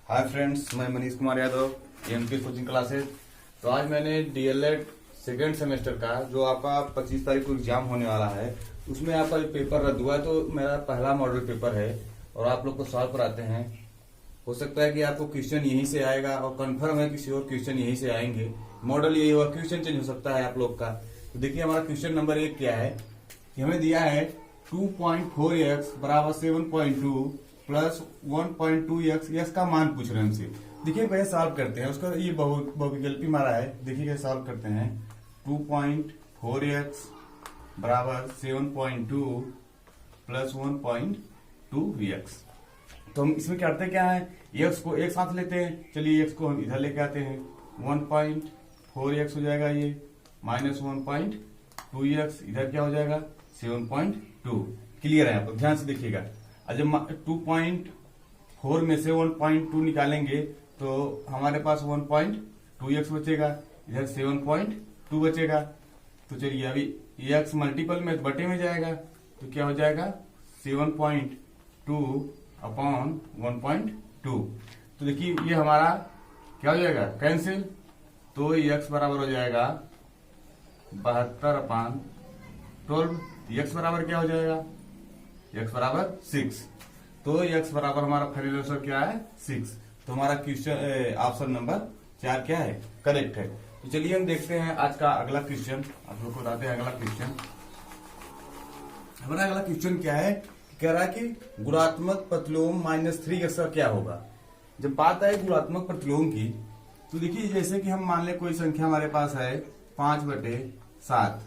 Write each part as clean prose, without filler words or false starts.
Hi friends, मैं Manish Kumar Yadav, MP coaching classes. तो आज मैंने डीएलएड सेकेंड सेमेस्टर का जो आपका 25 तारीख को एग्जाम होने वाला है उसमें आपका पेपर रद्द हुआ है। तो मेरा पहला मॉडल पेपर है और आप लोग को सॉल्व कराते हैं। हो सकता है कि आपको क्वेश्चन यहीं से आएगा और कंफर्म है किसी और क्वेश्चन यहीं से आएंगे। मॉडल यही होगा, क्वेश्चन चेंज हो सकता है आप लोग का। तो देखिए हमारा क्वेश्चन नंबर 1 क्या है कि हमें दिया है 2.4x बराबर 7.2 प्लस 1.2x यस का मान पूछ रहे हैं हमसे। देखिए कैसे सॉल्व करते हैं उसका, ये बहुविकल्पी मारा है। देखिए कैसे सॉल्व करते हैं। 2.4x बराबर 7.2 प्लस 1.2x। तो हम इसमें करते क्या है, x को एक साथ लेते हैं। चलिए x को हम इधर लेके आते हैं। 1.4x हो जाएगा ये, माइनस 1.2x इधर क्या हो जाएगा 7.2। क्लियर है? आप ध्यान से देखिएगा। और जब 2.4 में से 1.2 निकालेंगे तो हमारे पास 1.2x बचेगा, इधर 7.2 बचेगा। तो चलिए अभी x मल्टीपल में बटे में जाएगा तो क्या हो जाएगा 7.2 अपॉन 1.2। तो देखिए ये हमारा क्या हो जाएगा कैंसिल। तो x बराबर हो जाएगा 72/12। x बराबर क्या हो जाएगा, x बराबर 6। तो x बराबर हमारा फाइनल आंसर क्या है 6। तो हमारा क्वेश्चन ऑप्शन नंबर 4 क्या है, करेक्ट है। तो चलिए हम देखते हैं आज का अगला क्वेश्चन। आप लोग को बताते हैं अगला क्वेश्चन। हमारा अगला क्वेश्चन क्या है, कह रहा है कि गुणात्मक प्रतिलोम -3x का क्या होगा। जब बात आए गुणात्मक प्रतिलोम की तो देखिए जैसे कि हम मान ले कोई संख्या हमारे पास है 5/7,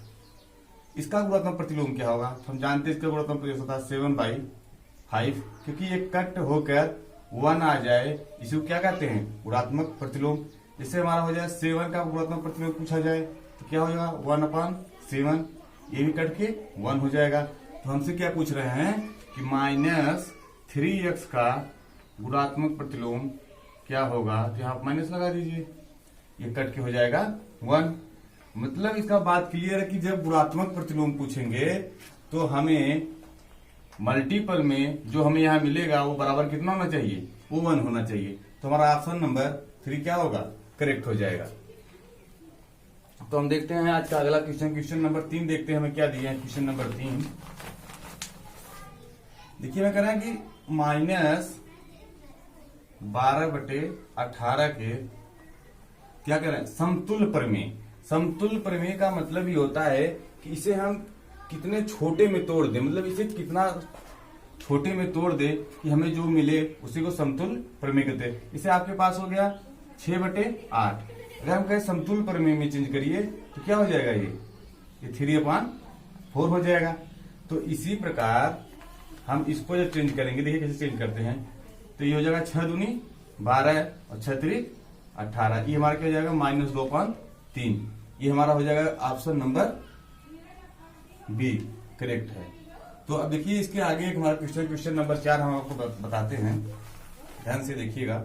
इसका गुणात्मक प्रतिलोम क्या होगा। हम जानते हैं इसका गुणात्मक प्रतिलोम होता है 7/5, क्योंकि ये कट होकर 1 आ जाए इसे क्या कहते हैं गुणात्मक प्रतिलोम। जैसे हमारा हो जाए 7 का गुणात्मक प्रतिलोम पूछा जाए तो क्या हो जाएगा 1/7, ये भी कट के 1 हो जाएगा। तो हमसे क्या पूछ रहे हैं कि -3x का गुणात्मक प्रतिलोम क्या होगा। तो यहाँ माइनस लगा दीजिए, ये कट के हो जाएगा 1। मतलब इसका बात क्लियर है कि जब गुणात्मक प्रतिलोम पूछेंगे तो हमें मल्टीपल में जो हमें यहाँ मिलेगा वो बराबर कितना होना चाहिए, वो 1 होना चाहिए। तो हमारा ऑप्शन नंबर 3 क्या होगा, करेक्ट हो जाएगा। तो हम देखते हैं आज का अगला क्वेश्चन। क्वेश्चन नंबर 3 देखते हैं हमें क्या दिया है। क्वेश्चन नंबर 3 देखिए मैं कह रहा है कि -12/18 के क्या कह रहे हैं समतुल्य प्रमेय। समतुल्य प्रमेय का मतलब ये होता है कि इसे हम कितने छोटे में तोड़ दे, मतलब इसे कितना छोटे में तोड़ दे कि हमें जो मिले उसी को समतुल्य प्रमेय कहते हैं। इसे आपके पास हो गया 6/8। अगर हम कहें समतुल्य प्रमेय में चेंज करिए तो क्या हो जाएगा, ये 3/4 हो जाएगा। तो इसी प्रकार हम इसको जब चेंज करेंगे, देखिए कैसे चेंज करते हैं। तो ये हो जाएगा 6 दूनी 12 और 6 त्रिक 18। ये हमारा क्या हो जाएगा -2/3। ये हमारा हो जाएगा ऑप्शन नंबर बी, करेक्ट है। तो अब देखिए इसके आगे एक हमारा क्वेश्चन नंबर 4 हम आपको बताते हैं। ध्यान से देखिएगा।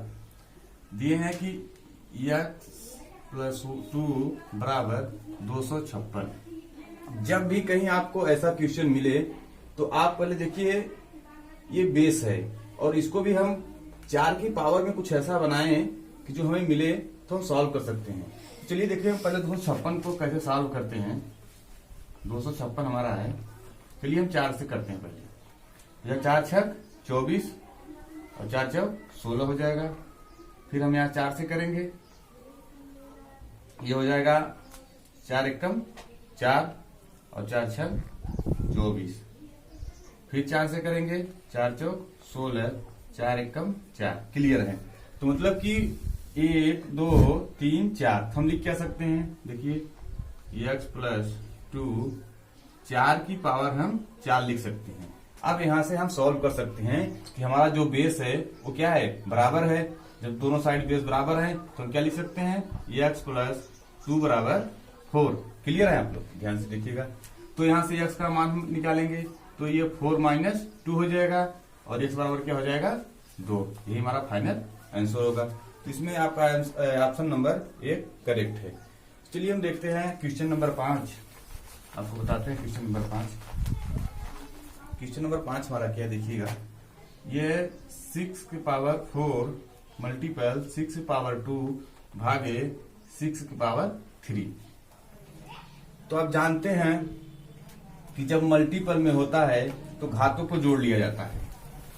दिए हैं कि x+2 बराबर 256। जब भी कहीं आपको ऐसा क्वेश्चन मिले तो आप पहले देखिए ये बेस है और इसको भी हम 4 की पावर में कुछ ऐसा बनाएं कि जो हमें मिले तो हम सॉल्व कर सकते हैं। चलिए देखिए हम पहले 256 को कैसे सॉल्व करते हैं। 256 हमारा है, चलिए हम 4 से करते हैं पहले। 4 छक 24 और 4 चौक 16 हो जाएगा। फिर हम यहाँ 4 से करेंगे, ये हो जाएगा 4 एकम 4 और 4 छक 24। फिर 4 से करेंगे, 4 चौक 16, 4 एकम 4। क्लियर है? तो मतलब कि 1 2 3 4 हम लिख क्या सकते हैं। देखिए x+2 4 की पावर हम 4 लिख सकते हैं। अब यहां से हम सॉल्व कर सकते हैं कि हमारा जो बेस है वो क्या है, बराबर है। जब दोनों साइड बेस बराबर है तो हम क्या लिख सकते हैं, x+2 बराबर 4। क्लियर है आप लोग? ध्यान से देखिएगा। तो यहां से x का मान हम निकालेंगे तो ये 4 - 2 हो जाएगा और x बराबर क्या हो जाएगा 2। यही हमारा फाइनल आंसर होगा। तो इसमें आपका ऑप्शन नंबर 1 करेक्ट है। चलिए हम देखते हैं क्वेश्चन नंबर 5। आपको बताते हैं क्वेश्चन नंबर 5। क्वेश्चन नंबर 5 हमारा क्या देखिएगा, ये 6 की पावर 4 मल्टीपल 6 पावर 2 भागे 6 की पावर 3। तो आप जानते हैं कि जब मल्टीपल में होता है तो घातों को जोड़ लिया जाता है,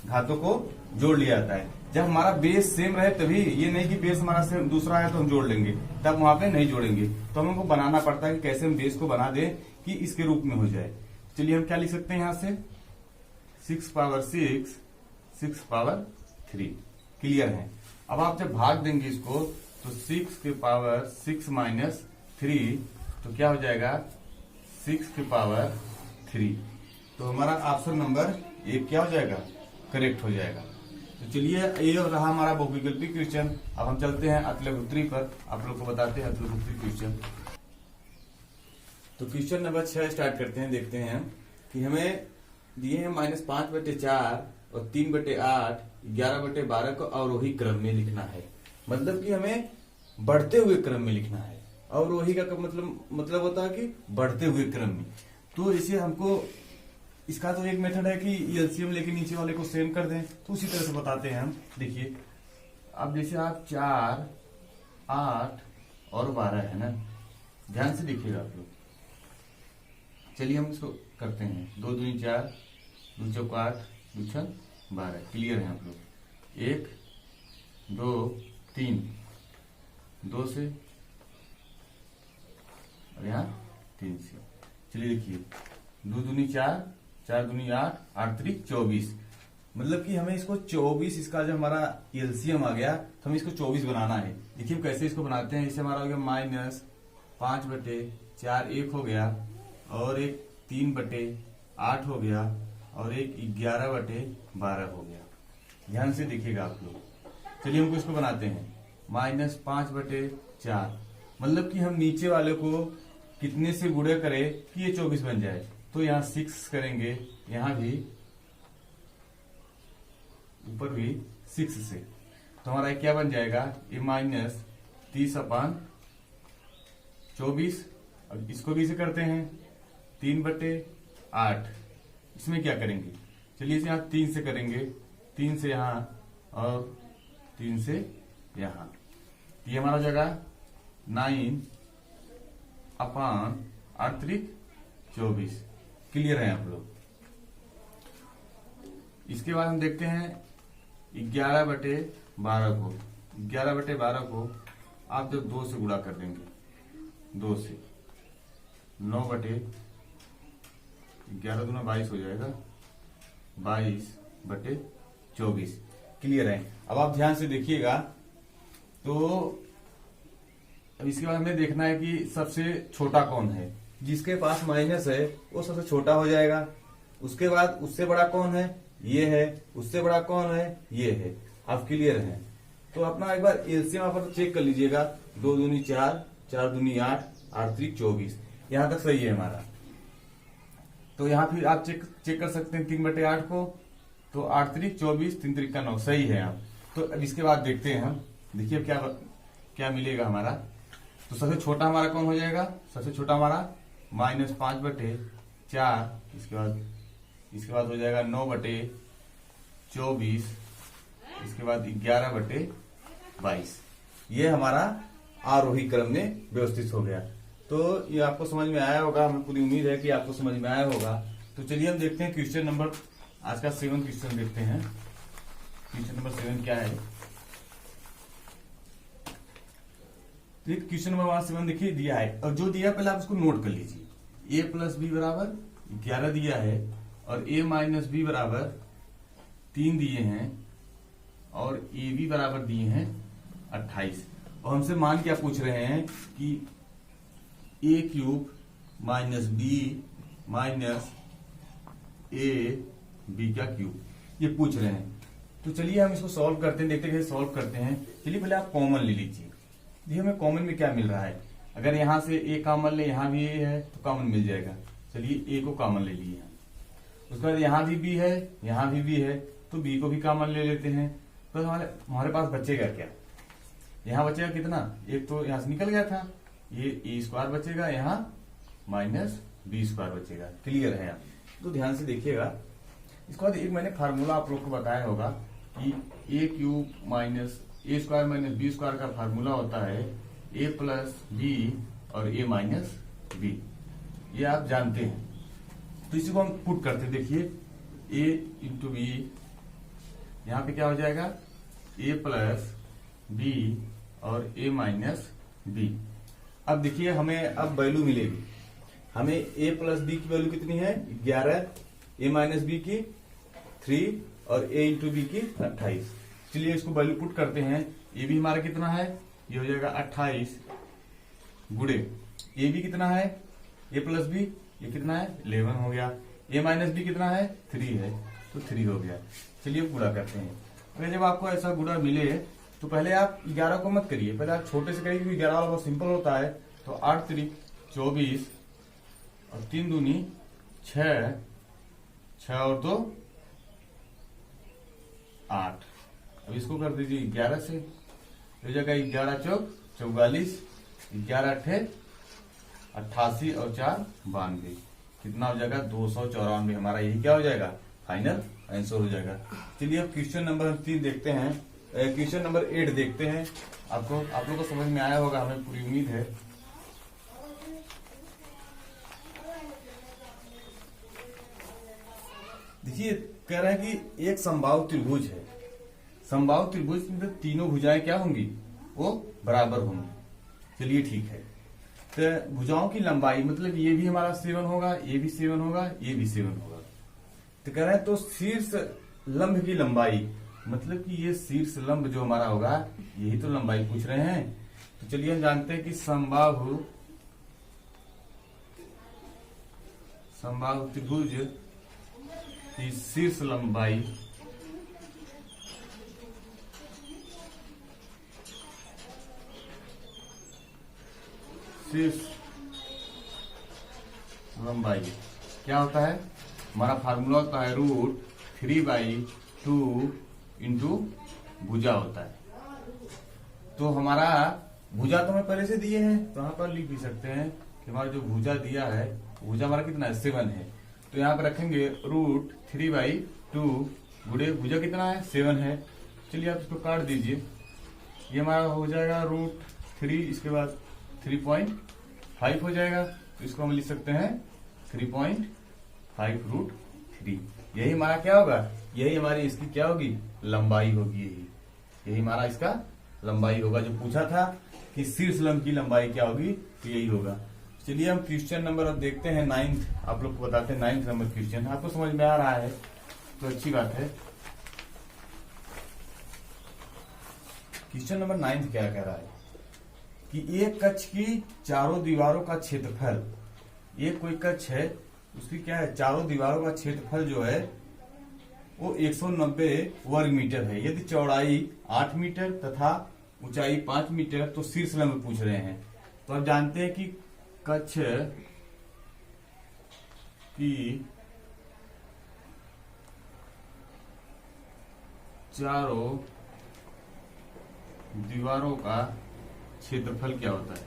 घातों को जोड़ लिया जाता है। जब हमारा बेस सेम रहे तभी, ये नहीं कि बेस हमारा सेम दूसरा है तो हम जोड़ लेंगे, तब वहां पे नहीं जोड़ेंगे। तो हमको बनाना पड़ता है कि कैसे हम बेस को बना दें कि इसके रूप में हो जाए। चलिए हम क्या लिख सकते हैं यहां से 6 पावर 6 6 पावर 3। क्लियर है। अब आप जब भाग देंगे इसको तो 6 के पावर 6 माइनस 3 तो क्या हो जाएगा 6 के पावर 3। तो हमारा ऑप्शन नंबर 1 क्या हो जाएगा, करेक्ट हो जाएगा। तो चलिए ये रहा हमारा बहुविकल्पी क्वेश्चन। अब हम चलते हैं अतुल्यसूत्री पर, आप लोग को बताते हैं अतुल्यसूत्री क्वेश्चन। तो क्वेश्चन नंबर 6 स्टार्ट करते हैं। देखते हैं कि हमें दिए हैं -5/4 और 3/8 11/12 को अवरोही क्रम में लिखना है। मतलब कि हमें बढ़ते हुए क्रम में लिखना है। अवरोही का मतलब होता है कि बढ़ते हुए क्रम में। तो इसे हमको, इसका तो एक मेथड है कि एलसीएम लेके नीचे वाले को सेम कर दें, तो उसी तरह से बताते हैं हम। देखिए अब जैसे आप 4 8 और 12 है ना, ध्यान से देखिएगा आप लोग। चलिए हम इसको करते हैं 2 दूनी 4 2 चौक 8 2 छक 12। क्लियर है आप लोग। 1 2 3 2 से और यहाँ 3 से। चलिए देखिए 2 दूनी 4 4 दूनी 8 8 3 24। मतलब कि हमें इसको 24, इसका जो हमारा एलसीएम आ गया तो हमें इसको 24 बनाना है। देखिए कैसे इसको बनाते हैं। इससे हमारा हो गया -5/4 1 हो गया, और एक 3/8 हो गया, और एक 11/12 हो गया। ध्यान से देखिएगा आप लोग। चलिए हमको इसको बनाते हैं -5/4। मतलब कि हम नीचे वाले को कितने से गुणे करें कि ये 24 बन जाए। तो यहाँ 6 करेंगे, यहाँ भी ऊपर भी 6 से, तो हमारा क्या बन जाएगा ये -30/24। अब इसको भी इसे करते हैं 3/8। इसमें क्या करेंगे, चलिए इसे यहाँ 3 से करेंगे, 3 से यहाँ और 3 से यहाँ। ये हमारा हो जाएगा 9/8-24। क्लियर है आप लोग। इसके बाद हम देखते हैं 11/12 को। 11/12 को आप जब 2 से गुणा कर देंगे, 2 से 9/11 दूना 22 हो जाएगा, 22/24। क्लियर है। अब आप ध्यान से देखिएगा। तो अब इसके बाद हमें देखना है कि सबसे छोटा कौन है। जिसके पास माइनस है वो सबसे छोटा हो जाएगा। उसके बाद उससे बड़ा कौन है, ये है। उससे बड़ा कौन है, ये है। आप क्लियर हैं। तो अपना एक बार एलसीएम आप चेक कर लीजिएगा। 2 दूनी 4 4 दूनी 8 8 3 24। यहां तक सही है हमारा। तो यहाँ फिर आप चेक कर सकते हैं 3/8 को। तो 8 3 24 3 3 का 9 सही है आप। तो अब इसके बाद देखते हैं हम। देखिए क्या मिलेगा हमारा। तो सबसे छोटा हमारा कौन हो जाएगा, सबसे छोटा हमारा -5/4। इसके बाद हो जाएगा 9/24। इसके बाद 11/22। ये हमारा आरोही क्रम में व्यवस्थित हो गया। तो ये आपको समझ में आया होगा, हमें पूरी उम्मीद है कि आपको समझ में आया होगा। तो चलिए हम देखते हैं क्वेश्चन नंबर, आज का 7 क्वेश्चन देखते हैं। क्वेश्चन नंबर 7 क्या है। तो क्वेश्चन नंबर 7 देखिए दिया है, और जो दिया पहले आप उसको नोट कर लीजिए। a + b = 11 दिया है, और a - b = 3 दिए हैं, और ab बराबर दिए हैं 28। और हमसे मान क्या पूछ रहे हैं कि a³ - b - ab का क्यूब, ये पूछ रहे हैं। तो चलिए हम इसको सॉल्व करते हैं, देखते हैं कैसे सॉल्व करते हैं। चलिए पहले आप कॉमन ले लीजिए। ये हमें कॉमन में क्या मिल रहा है। अगर यहां से a कॉमन ले, यहां भी a है तो कॉमन मिल जाएगा। चलिए a को कॉमन ले लिए। उसके बाद यहाँ भी b है, यहाँ भी b है, तो b को भी कॉमन ले लेते हैं। तो हमारे पास बचेगा क्या, यहाँ बचेगा कितना, एक तो यहाँ से निकल गया था, ये a² बचेगा, यहाँ -b² बचेगा। क्लियर है आप। तो ध्यान से देखिएगा। इसके बाद एक मैंने फार्मूला आप लोग को बताया होगा कि a³ - ए स्क्वायर माइनस बी स्क्वायर का फार्मूला होता है ए प्लस बी और ए माइनस बी, ये आप जानते हैं। तो इसी को हम पुट करते हैं। देखिए ए इंटू बी, यहां पे क्या हो जाएगा ए प्लस बी और ए माइनस बी। अब देखिए हमें अब वैल्यू मिलेगी, हमें ए प्लस बी की वैल्यू कितनी है 11, ए माइनस बी की 3 और ए इंटू बी की 28। चलिए इसको वैल्यू पुट करते हैं। ए भी हमारा कितना है, ये हो जाएगा 28 गुड़े ए भी कितना है ए प्लस बी, ये कितना है 11 हो गया। ए माइनस बी कितना है 3 है, तो 3 हो गया। चलिए गुणा करते हैं। अगर जब आपको ऐसा गुणा मिले तो पहले आप 11 को मत करिए, पहले आप छोटे से करिए, क्योंकि 11 वाला बहुत सिंपल होता है। तो 8 3 24 और 3 दूनी 6, 6 और 2 8। अब इसको कर दीजिए 11 से, हो जाएगा 11 चौक 44, 11 अट्ठे 88 और 4 92, कितना हो जाएगा 294। हमारा यही क्या हो जाएगा फाइनल आंसर हो जाएगा। चलिए अब क्वेश्चन नंबर 3 देखते हैं, क्वेश्चन नंबर 8 देखते हैं। आप लोग को समझ में आया होगा, हमें पूरी उम्मीद है। देखिए कह रहा है कि एक समबाहु त्रिभुज है, समबाहु त्रिभुज में तीनों भुजाएं क्या होंगी, वो बराबर होंगी। चलिए ठीक है, तो भुजाओं की लंबाई मतलब ये भी हमारा 7 होगा, ये भी 7 होगा, ये भी 7 होगा। तो कह रहे हैं तो शीर्ष लंब की लंबाई, मतलब कि ये शीर्ष लंब जो हमारा होगा, यही तो लंबाई पूछ रहे हैं। तो चलिए हम जानते हैं कि समबाहु त्रिभुज की शीर्ष लंबाई क्या होता है, हमारा फार्मूला होता है √3/2 इंटू भुजा होता है। तो हमारा भुजा तो हमें पहले से दिए हैं, तो यहाँ पर लिख भी सकते हैं कि हमारा जो भुजा दिया है, भुजा हमारा कितना है 7 है। तो यहाँ पर रखेंगे √3/2 गुणे भुजा कितना है 7 है। चलिए आप इसको काट दीजिए, ये हमारा हो जाएगा √3, इसके बाद 3.5 हो जाएगा। तो इसको हम लिख सकते हैं 3.5 √3। यही हमारा क्या होगा, यही हमारी इसकी क्या होगी लंबाई होगी, यही हमारा इसका लंबाई होगा। जो पूछा था कि शीर्ष लंब की लंबाई क्या होगी, तो यही होगा। चलिए हम क्वेश्चन नंबर अब देखते हैं 9th, आप लोग को बताते हैं 9th नंबर क्वेश्चन। आपको समझ में आ रहा है तो अच्छी बात है। क्वेश्चन नंबर 9th क्या कह रहा है कि एक कक्ष की चारों दीवारों का क्षेत्रफल, एक कोई कक्ष है उसकी क्या है चारों दीवारों का क्षेत्रफल जो है वो 190 वर्ग मीटर है। यदि चौड़ाई 8 मीटर तथा ऊंचाई 5 मीटर, तो शीर्ष लंब पूछ रहे हैं। तो आप जानते हैं कि कक्ष की चारों दीवारों का क्षेत्रफल क्या होता है,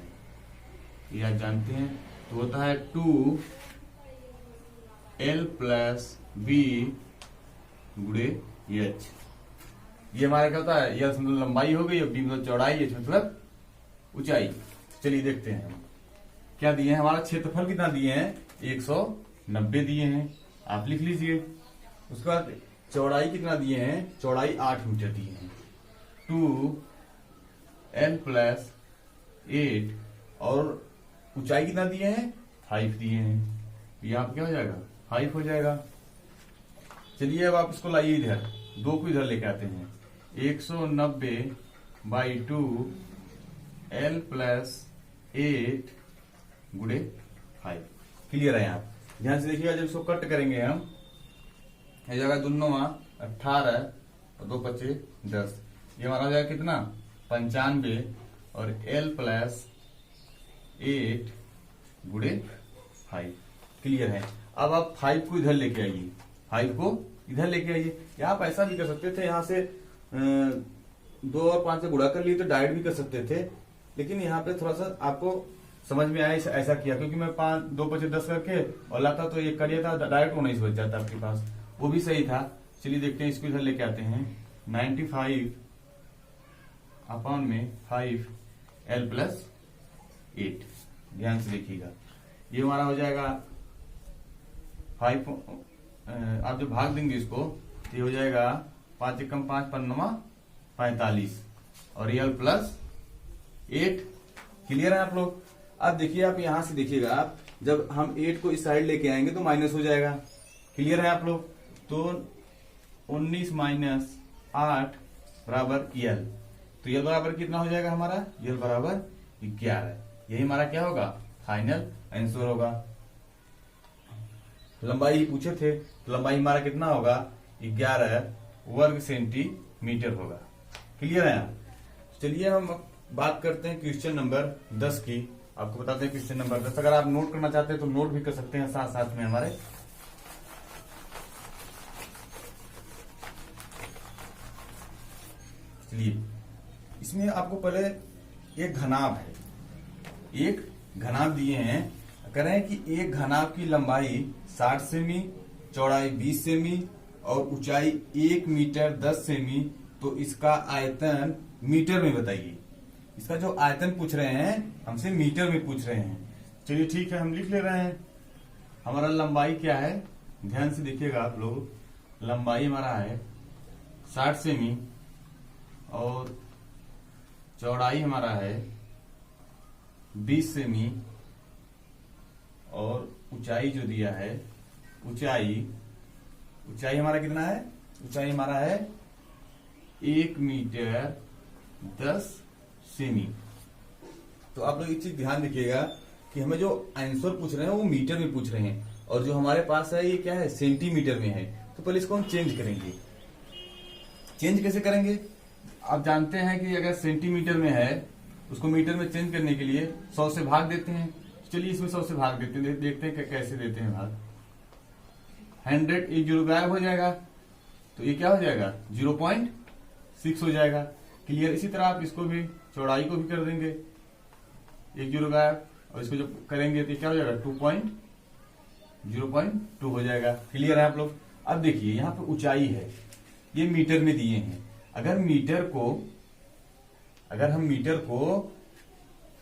ये आप जानते हैं। तो होता है 2L + B गुणे H। ये हमारा क्या होता है, यह मतलब लंबाई हो गई और B मतलब चौड़ाई, H मतलब ऊंचाई। चलिए देखते हैं क्या दिए हैं। हमारा क्षेत्रफल कितना दिए हैं 190 दिए हैं, आप लिख लीजिए। उसके बाद चौड़ाई कितना दिए हैं, चौड़ाई 8 मीटर दिए हैं। 2L + 8 और ऊंचाई कितना दिए हैं 5 दिए हैं। यहाँ पे क्या हो जाएगा 5 हो जाएगा। चलिए अब आप इसको लाइए इधर, 2 को इधर लेके आते हैं। 190/2 L + 8 गुणे 5। क्लियर है। आप ध्यान से देखिएगा, जब इसको कट करेंगे हम, हो जाएगा 2 9 18 और 2 25 10। ये हमारा हो जाएगा कितना 95 और L + 8 गुणे 5। क्लियर है। अब आप 5 को इधर लेके आइए, 5 को इधर लेके आइए। या आप ऐसा भी कर सकते थे, यहाँ से 2 और 5 से गुणा कर लिए तो डायरेक्ट भी कर सकते थे, लेकिन यहाँ पे थोड़ा सा आपको समझ में आया ऐसा किया, क्योंकि मैं 5 2 5 10 करके और लाता तो ये करिए था, डायरेक्ट 19 बच जाता आपके पास, वो भी सही था। चलिए देखते हैं, इसको इधर लेके आते हैं। 95 अपॉन में 5l प्लस 8। ध्यान से देखिएगा, ये हमारा हो जाएगा 5। आप जब भाग देंगे इसको तो ये हो जाएगा 5 एकम 5 5 45 और l प्लस 8। क्लियर है आप लोग? अब देखिए, आप यहां से देखिएगा, आप जब हम 8 को इस साइड लेके आएंगे तो माइनस हो जाएगा। क्लियर है आप लोग? तो 19 माइनस 8 बराबर यल। तो यल बराबर कितना हो जाएगा हमारा? यल बराबर 11। यही हमारा क्या होगा? फाइनल आंसर होगा। लंबाई पूछे थे, तो लंबाई हमारा कितना होगा? 11 वर्ग सेंटीमीटर होगा। क्लियर है? चलिए हम बात करते हैं क्वेश्चन नंबर 10 की। आपको बताते हैं क्वेश्चन नंबर 10। अगर आप नोट करना चाहते हैं तो नोट भी कर सकते हैं साथ साथ में हमारे। चलिए, इसमें आपको पहले एक घनाभ है, एक घनाभ दिए हैं। कह रहे हैं कि एक घनाभ की लंबाई 60 सेमी, चौड़ाई 20 सेमी और ऊंचाई 1 मीटर 10 सेमी। तो इसका आयतन मीटर में बताइए। इसका जो आयतन पूछ रहे हैं हमसे मीटर में पूछ रहे हैं। चलिए ठीक है, हम लिख ले रहे हैं। हमारा लंबाई क्या है? ध्यान से देखिएगा आप लोग। लंबाई हमारा है 60 सेमी और चौड़ाई हमारा है 20 सेमी और ऊंचाई जो दिया है, ऊंचाई हमारा कितना है? ऊंचाई हमारा है 1 मीटर 10 सेमी। तो आप लोग एक चीज ध्यान रखिएगा कि हमें जो आंसर पूछ रहे हैं वो मीटर में पूछ रहे हैं और जो हमारे पास है ये क्या है? सेंटीमीटर में है। तो पहले इसको हम चेंज करेंगे। चेंज कैसे करेंगे? आप जानते हैं कि अगर सेंटीमीटर में है उसको मीटर में चेंज करने के लिए 100 से भाग देते हैं। चलिए इसमें 100 से भाग देते हैं, देखते हैं कैसे देते हैं भाग। 100 एक जीरो गायब हो जाएगा, तो ये क्या हो जाएगा? 0.6 हो जाएगा। क्लियर? इसी तरह आप इसको भी, चौड़ाई को भी कर देंगे, एक जीरो गायब, और इसको जब करेंगे तो क्या हो जाएगा? 0.2 हो जाएगा। क्लियर है आप लोग? अब देखिए यहाँ पे ऊंचाई है, ये मीटर में दिए हैं। अगर हम मीटर को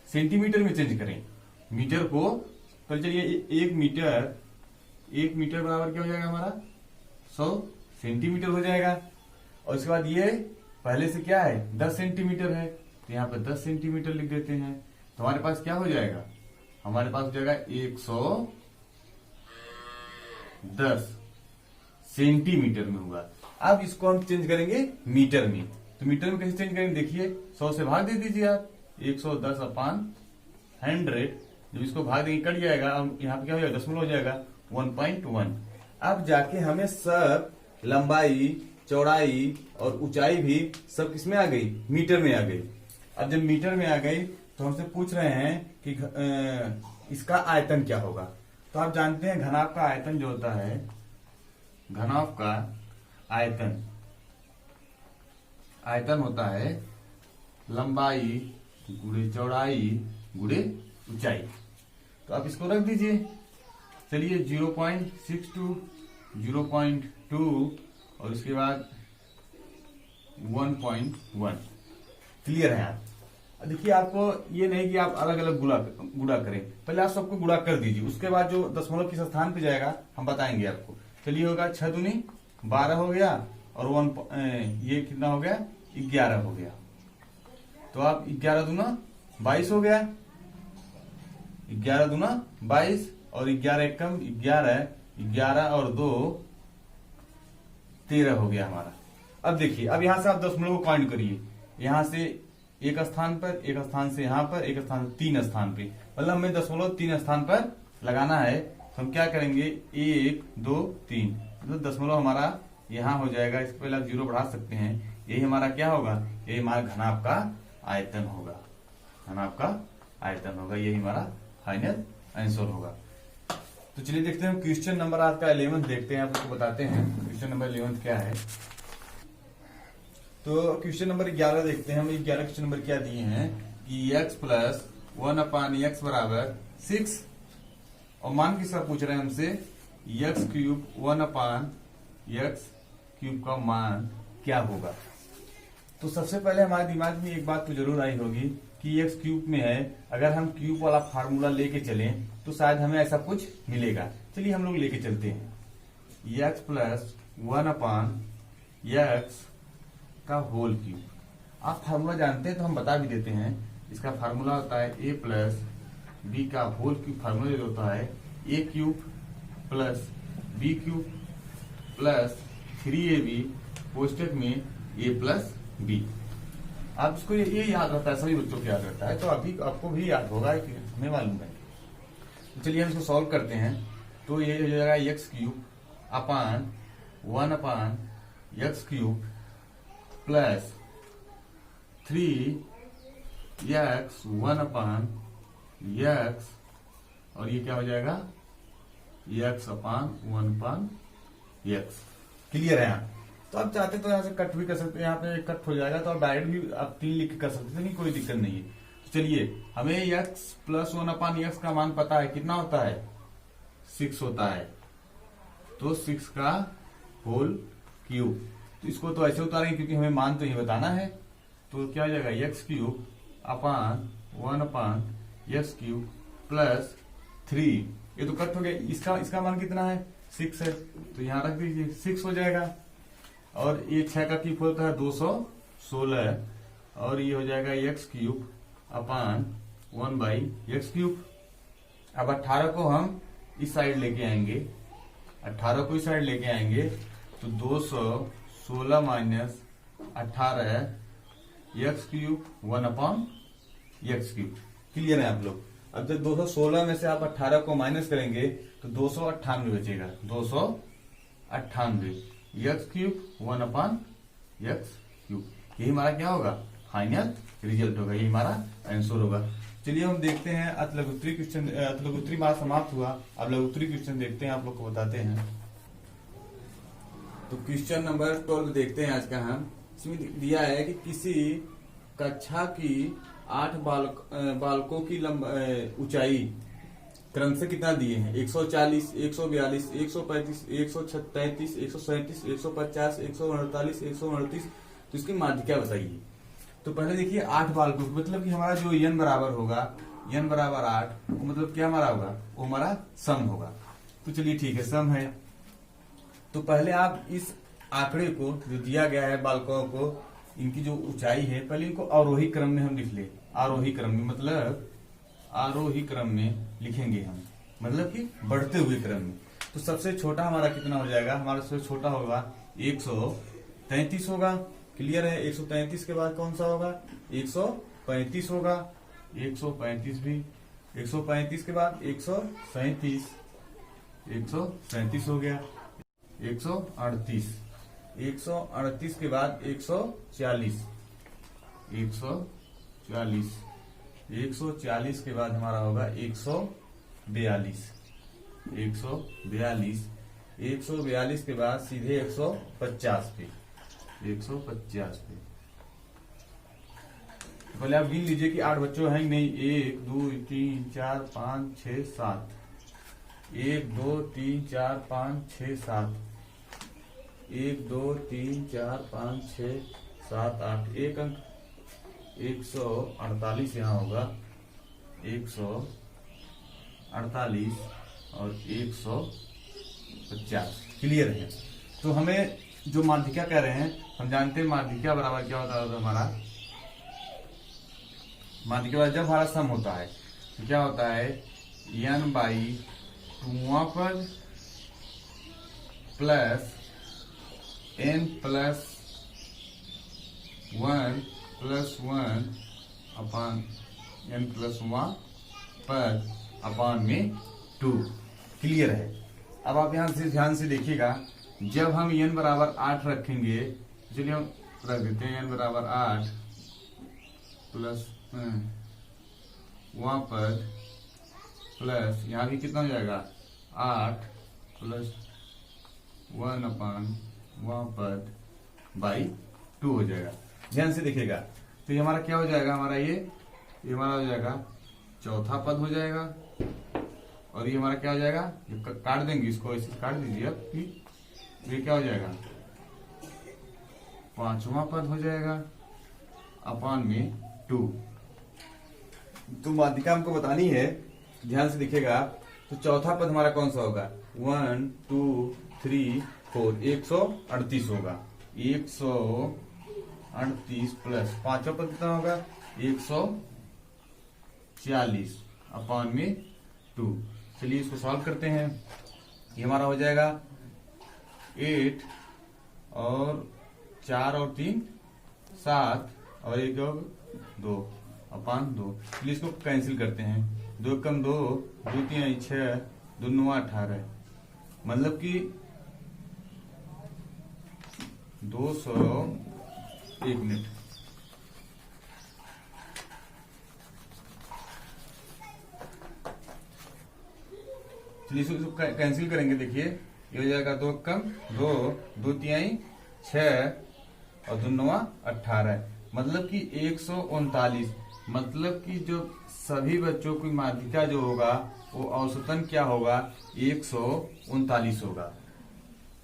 सेंटीमीटर में चेंज करें, मीटर को, तो चलिए 1 मीटर बराबर क्या हो जाएगा हमारा? 100 सेंटीमीटर हो जाएगा। और उसके बाद ये पहले से क्या है? 10 सेंटीमीटर है, तो यहाँ पे 10 सेंटीमीटर लिख देते हैं। तो हमारे पास क्या हो जाएगा? हमारे पास हो जाएगा 110 सेंटीमीटर में होगा। अब इसको हम चेंज करेंगे मीटर में। तो मीटर में कैसे चेंज करेंगे? देखिए 100 से भाग दे दीजिए आप, 110 अपॉन 100। जब इसको भाग देंगे कट जाएगा, अब यहाँ पे क्या हो जाएगा? दशमलव हो जाएगा 1.1। अब जाके हमें सब लंबाई, चौड़ाई और ऊंचाई भी सब किसमें आ गई? मीटर में आ गई। अब जब मीटर में आ गई तो हमसे पूछ रहे हैं कि इसका आयतन क्या होगा। तो आप जानते हैं घनाभ का आयतन जो होता है, घनाभ का आयतन होता है लंबाई गुणे चौड़ाई गुणे ऊंचाई। तो आप इसको रख दीजिए। चलिए 0.62, 0.2 और उसके बाद 1.1। क्लियर है आप? देखिए आपको ये नहीं कि आप अलग अलग गुणा करें, पहले आप सबको गुणा कर दीजिए, उसके बाद जो दशमलव किस स्थान पे जाएगा हम बताएंगे आपको। चलिए होगा 6 दूनी 12 हो गया और ये कितना हो गया? 11 हो गया। तो आप 11 दूना 22 हो गया, 11 दूना 22 और 11 एकम 11, 11 और 2 13 हो गया हमारा। अब देखिए, अब यहां से आप दशमलव को काउंट करिए, यहां से एक स्थान पर, एक स्थान से यहां पर, एक स्थान से 3 स्थान पे, मतलब हमें दशमलव 3 स्थान पर लगाना है। तो हम क्या करेंगे? 1 2 3, मतलब दशमलव हमारा यहां हो जाएगा। इसको पहले आप 0 बढ़ा सकते हैं। यही हमारा क्या होगा? यही हमारा घनाभ का आयतन होगा, घनाभ का आयतन होगा। यही हमारा फाइनल आंसर होगा। तो चलिए देखते हैं क्वेश्चन नंबर आज का 11 देखते हैं, आपको बताते हैं क्वेश्चन नंबर 11 क्या है। तो क्वेश्चन नंबर 11 देखते हैं हम। 11 क्वेश्चन नंबर क्या दिए हैं कि x प्लस 1/x बराबर 6, और मान किसका पूछ रहे हैं हमसे? x क्यूब 1/x क्यूब का मान क्या होगा। तो सबसे पहले हमारे दिमाग में एक बात तो जरूर आई होगी कि एक्स क्यूब में है, अगर हम क्यूब वाला फार्मूला लेके चलें तो शायद हमें ऐसा कुछ मिलेगा। चलिए हम लोग लेके चलते हैं। एक्स प्लस 1/x का होल क्यूब। आप फार्मूला जानते हैं तो हम बता भी देते हैं। इसका फार्मूला होता है a प्लस बी का होल क्यूब। फार्मूला होता है a cube plus B cube plus 3ab कोष्टक में a प्लस बी। आप इसको ये याद रहता है, सभी बच्चों को याद रहता है, तो अभी आपको भी याद होगा कि हमें मालूम है। तो चलिए हम इसको सॉल्व करते हैं। तो ये हो जाएगा एक्स क्यूब अपान 1/x cube plus 3x 1/x और ये क्या हो जाएगा x अपान 1/x। क्लियर है यहाँ? तो आप चाहते तो यहाँ से कट भी कर सकते हैं, यहाँ पे कट हो जाएगा तो आप डायरेक्ट भी आप 3 लिख के कर सकते हैं, नहीं कोई दिक्कत नहीं है। तो चलिए हमें x प्लस 1/x का मान पता है, कितना होता है 6 होता है। तो 6 का होल क्यूब। तो इसको तो ऐसे उतारेंगे क्योंकि हमें मान तो ये बताना है। तो क्या हो जाएगा x क्यूब अपान 1/x क्यूब प्लस 3, ये तो कट हो गया। इसका मान कितना है 6 है, तो यहाँ रख दीजिए 6 हो जाएगा। और ये 6 का क्यूब होता है 216 और ये हो जाएगा x क्यूब अपान 1/x क्यूब। अब 18 को हम इस साइड लेके आएंगे, 18 को इस साइड लेके आएंगे तो 216 minus 18 x cube 1/x cube. Clear है आप लोग? अब जब 216 में से आप 18 को माइनस करेंगे तो 298 बचेगा। 298 x क्यूब 1/x क्यूब। यही हमारा क्या होगा फाइनल रिजल्ट होगा, यही हमारा आंसर होगा। चलिए हम देखते हैं अतलघुत्री क्वेश्चन। अतलघुत्री बात समाप्त हुआ, अब लघुत्री क्वेश्चन देखते हैं, आप लोग को बताते हैं। तो क्वेश्चन नंबर 12 देखते हैं आज का हम। इसमें दिया है कि किसी कक्षा की 8 बालकों की ऊंचाई क्रम से कितना दिए हैं 140, 142, 135, 133, 137, 150, 148, 138। तो इसकी माध्यिका बताइए। तो पहले देखिए 8 बालकों, मतलब कि हमारा जो n बराबर होगा, n बराबर 8, वो मतलब क्या हमारा होगा, वो हमारा सम होगा। तो चलिए ठीक है, सम है। तो पहले आप इस आंकड़े को जो दिया गया है बालकों को, इनकी जो ऊंचाई है, पहले इनको आरोही क्रम में हम लिख ले। आरोही क्रम में मतलब आरोही क्रम में लिखेंगे हम, मतलब कि बढ़ते हुए क्रम में। तो सबसे छोटा हमारा कितना हो जाएगा, हमारा सबसे छोटा होगा 133 होगा। क्लियर है? 133 के बाद कौन सा होगा 135 होगा। 135 भी, 135 के बाद 137, 137 हो गया। 138, 138 के बाद 140, 140, 140 के बाद हमारा होगा 142, 142, 142 के बाद सीधे 150 पे, 150 पे। पहले आप गिन लीजिए कि 8 बच्चों हैं नहीं। 1 2 3 4 5 6 7, 1 2 3 4 5 6 7, 1 2 3 4 5 6 7 8, एक अंक 148 यहाँ होगा, 148 और 150। क्लियर है? तो हमें जो माध्यिका कह रहे हैं, हम जानते हैं माध्यिका बराबर क्या होता है हमारा। माध्यिका बराबर जब हमारा सम होता है तो क्या होता है n/2 पर प्लस n प्लस 1 प्लस 1 अपान n प्लस 1 पर अपान में 2। क्लियर है? अब आप यहां से ध्यान से देखिएगा, जब हम n बराबर 8 रखेंगे, चलिए हम रख देते हैं n बराबर 8 प्लस वहां पर प्लस यहाँ भी कितना हो जाएगा 8 प्लस 1 अपान वहां पर बाई 2 हो जाएगा। ध्यान से देखिएगा, तो ये हमारा क्या हो जाएगा, हमारा ये हमारा हो जाएगा चौथा पद हो जाएगा। और ये हमारा क्या हो जाएगा, काट देंगे इसको, ऐसे काट दीजिए अब कि ये क्या हो जाएगा 5वां पद हो जाएगा। अपॉन में 2। तो माध्यिका हमको बतानी है, ध्यान से दिखेगा। तो चौथा पद हमारा कौन सा होगा? 1 2 3 4 138 होगा। 138 प्लस पांचवा पद कितना होगा? 140 अपॉन में 2। चलिए इसको सॉल्व करते हैं। ये हमारा हो जाएगा 8 और 4 और 3 7 और 1 2 अपॉन 2। चलिए इसको कैंसिल करते हैं। 2 कम 2 2 3 6 2 9 18, मतलब कि 201 मिनट। चलिए इसको कैंसिल करेंगे। देखिए ये हो जाएगा 2 कम 2 2 3 6 और 2 9 18, मतलब कि 139। मतलब कि जो सभी बच्चों की माध्यिका जो होगा वो औसतन क्या होगा? 139 होगा।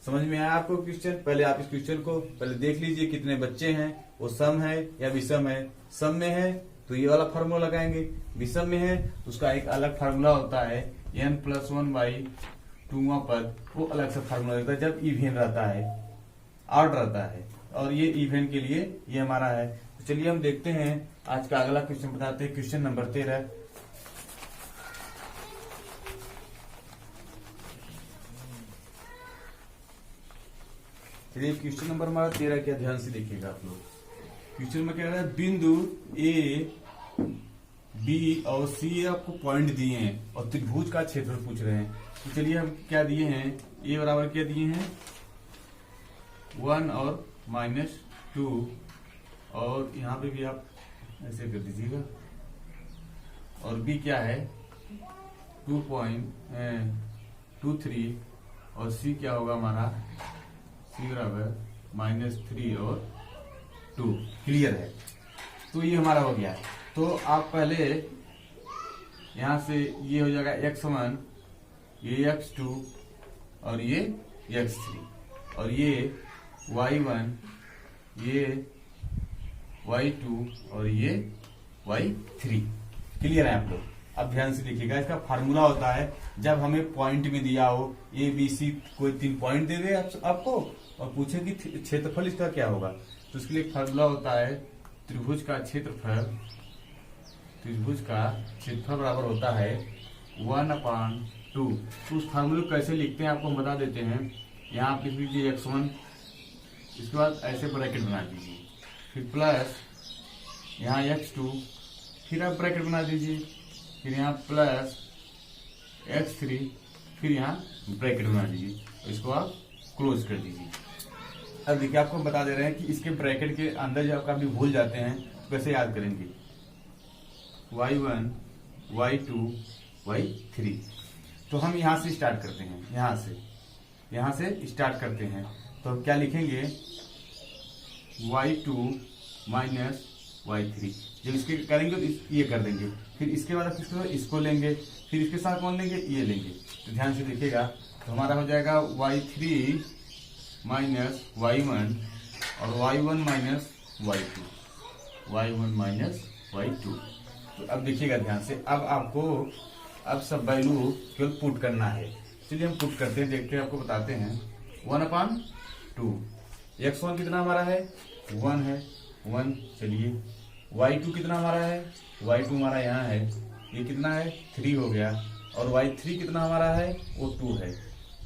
समझ में आया आपको क्वेश्चन? पहले आप इस क्वेश्चन को पहले देख लीजिए, कितने बच्चे हैं, वो सम है या विषम है। सम में है तो ये वाला फार्मूला लगाएंगे, विषम में है उसका एक अलग फार्मूला होता है, n+1/2वां पद, वो अलग से फार्मूला लगता है जब इवेन रहता है, ऑड रहता है। और ये इवेन के लिए ये हमारा है। तो चलिए हम देखते हैं आज का अगला क्वेश्चन बताते हैं, क्वेश्चन नंबर 13। चलिए क्वेश्चन नंबर हमारा 13 क्या, ध्यान से देखिएगा आप लोग। क्वेश्चन में क्या है? बिंदु ए बी और सी आपको पॉइंट दिए हैं और त्रिभुज का क्षेत्रफल पूछ रहे हैं। तो चलिए हम क्या दिए हैं? ए बराबर क्या दिए हैं? 1 और -2, और यहाँ पे भी आप ऐसे कर दीजिएगा। और बी क्या है? 2.23, और सी क्या होगा हमारा? सी बराबर -3 और 2। क्लियर है? तो ये हमारा हो गया है। तो आप पहले यहां से ये हो जाएगा x1, ये x2 और ये x3, और ये y1, ये y2 और ये y3। क्लियर है आप लोग? अब ध्यान से देखिएगा, इसका फार्मूला होता है जब हमें पॉइंट में दिया हो ए बी सी, कोई 3 पॉइंट दे दे आपको और पूछे कि क्षेत्रफल इसका क्या होगा, तो उसके लिए फार्मूला होता है त्रिभुज का क्षेत्रफल बराबर होता है 1/2। तो उस फार्मूले को कैसे लिखते हैं आपको हम बता देते हैं। यहाँ आप लिख लीजिए x1, इसके बाद ऐसे ब्रैकेट बना दीजिए, फिर प्लस यहाँ x2, फिर आप ब्रैकेट बना दीजिए, फिर यहाँ प्लस x3, फिर यहाँ ब्रैकेट बना दीजिए, इसको आप क्लोज कर दीजिए। अब देखिए आपको बता दे रहे हैं कि इसके ब्रैकेट के अंदर जब कभी भूल जाते हैं तो कैसे याद करेंगे? y1 y2 y3। तो हम यहाँ से स्टार्ट करते हैं, यहाँ से स्टार्ट करते हैं। तो हम क्या लिखेंगे? y2 minus y3। जब इसके करेंगे तो ये कर देंगे, फिर इसके बाद इसको लेंगे, फिर इसके साथ कौन लेंगे? ये लेंगे। तो ध्यान से देखिएगा, तो हमारा हो जाएगा y3 माइनस y1 और y1 माइनस y2। तो अब देखिएगा ध्यान से, अब आपको अब सब वैल्यू केवल पुट करना है। चलिए हम पुट करते हैं, देखते हैं, आपको बताते हैं। 1/2, x1 कितना हमारा है? 1 है, 1। चलिए y2 कितना हमारा है? y2 हमारा यहाँ है, ये कितना है? 3 हो गया। और y3 कितना हमारा है? वो 2 है,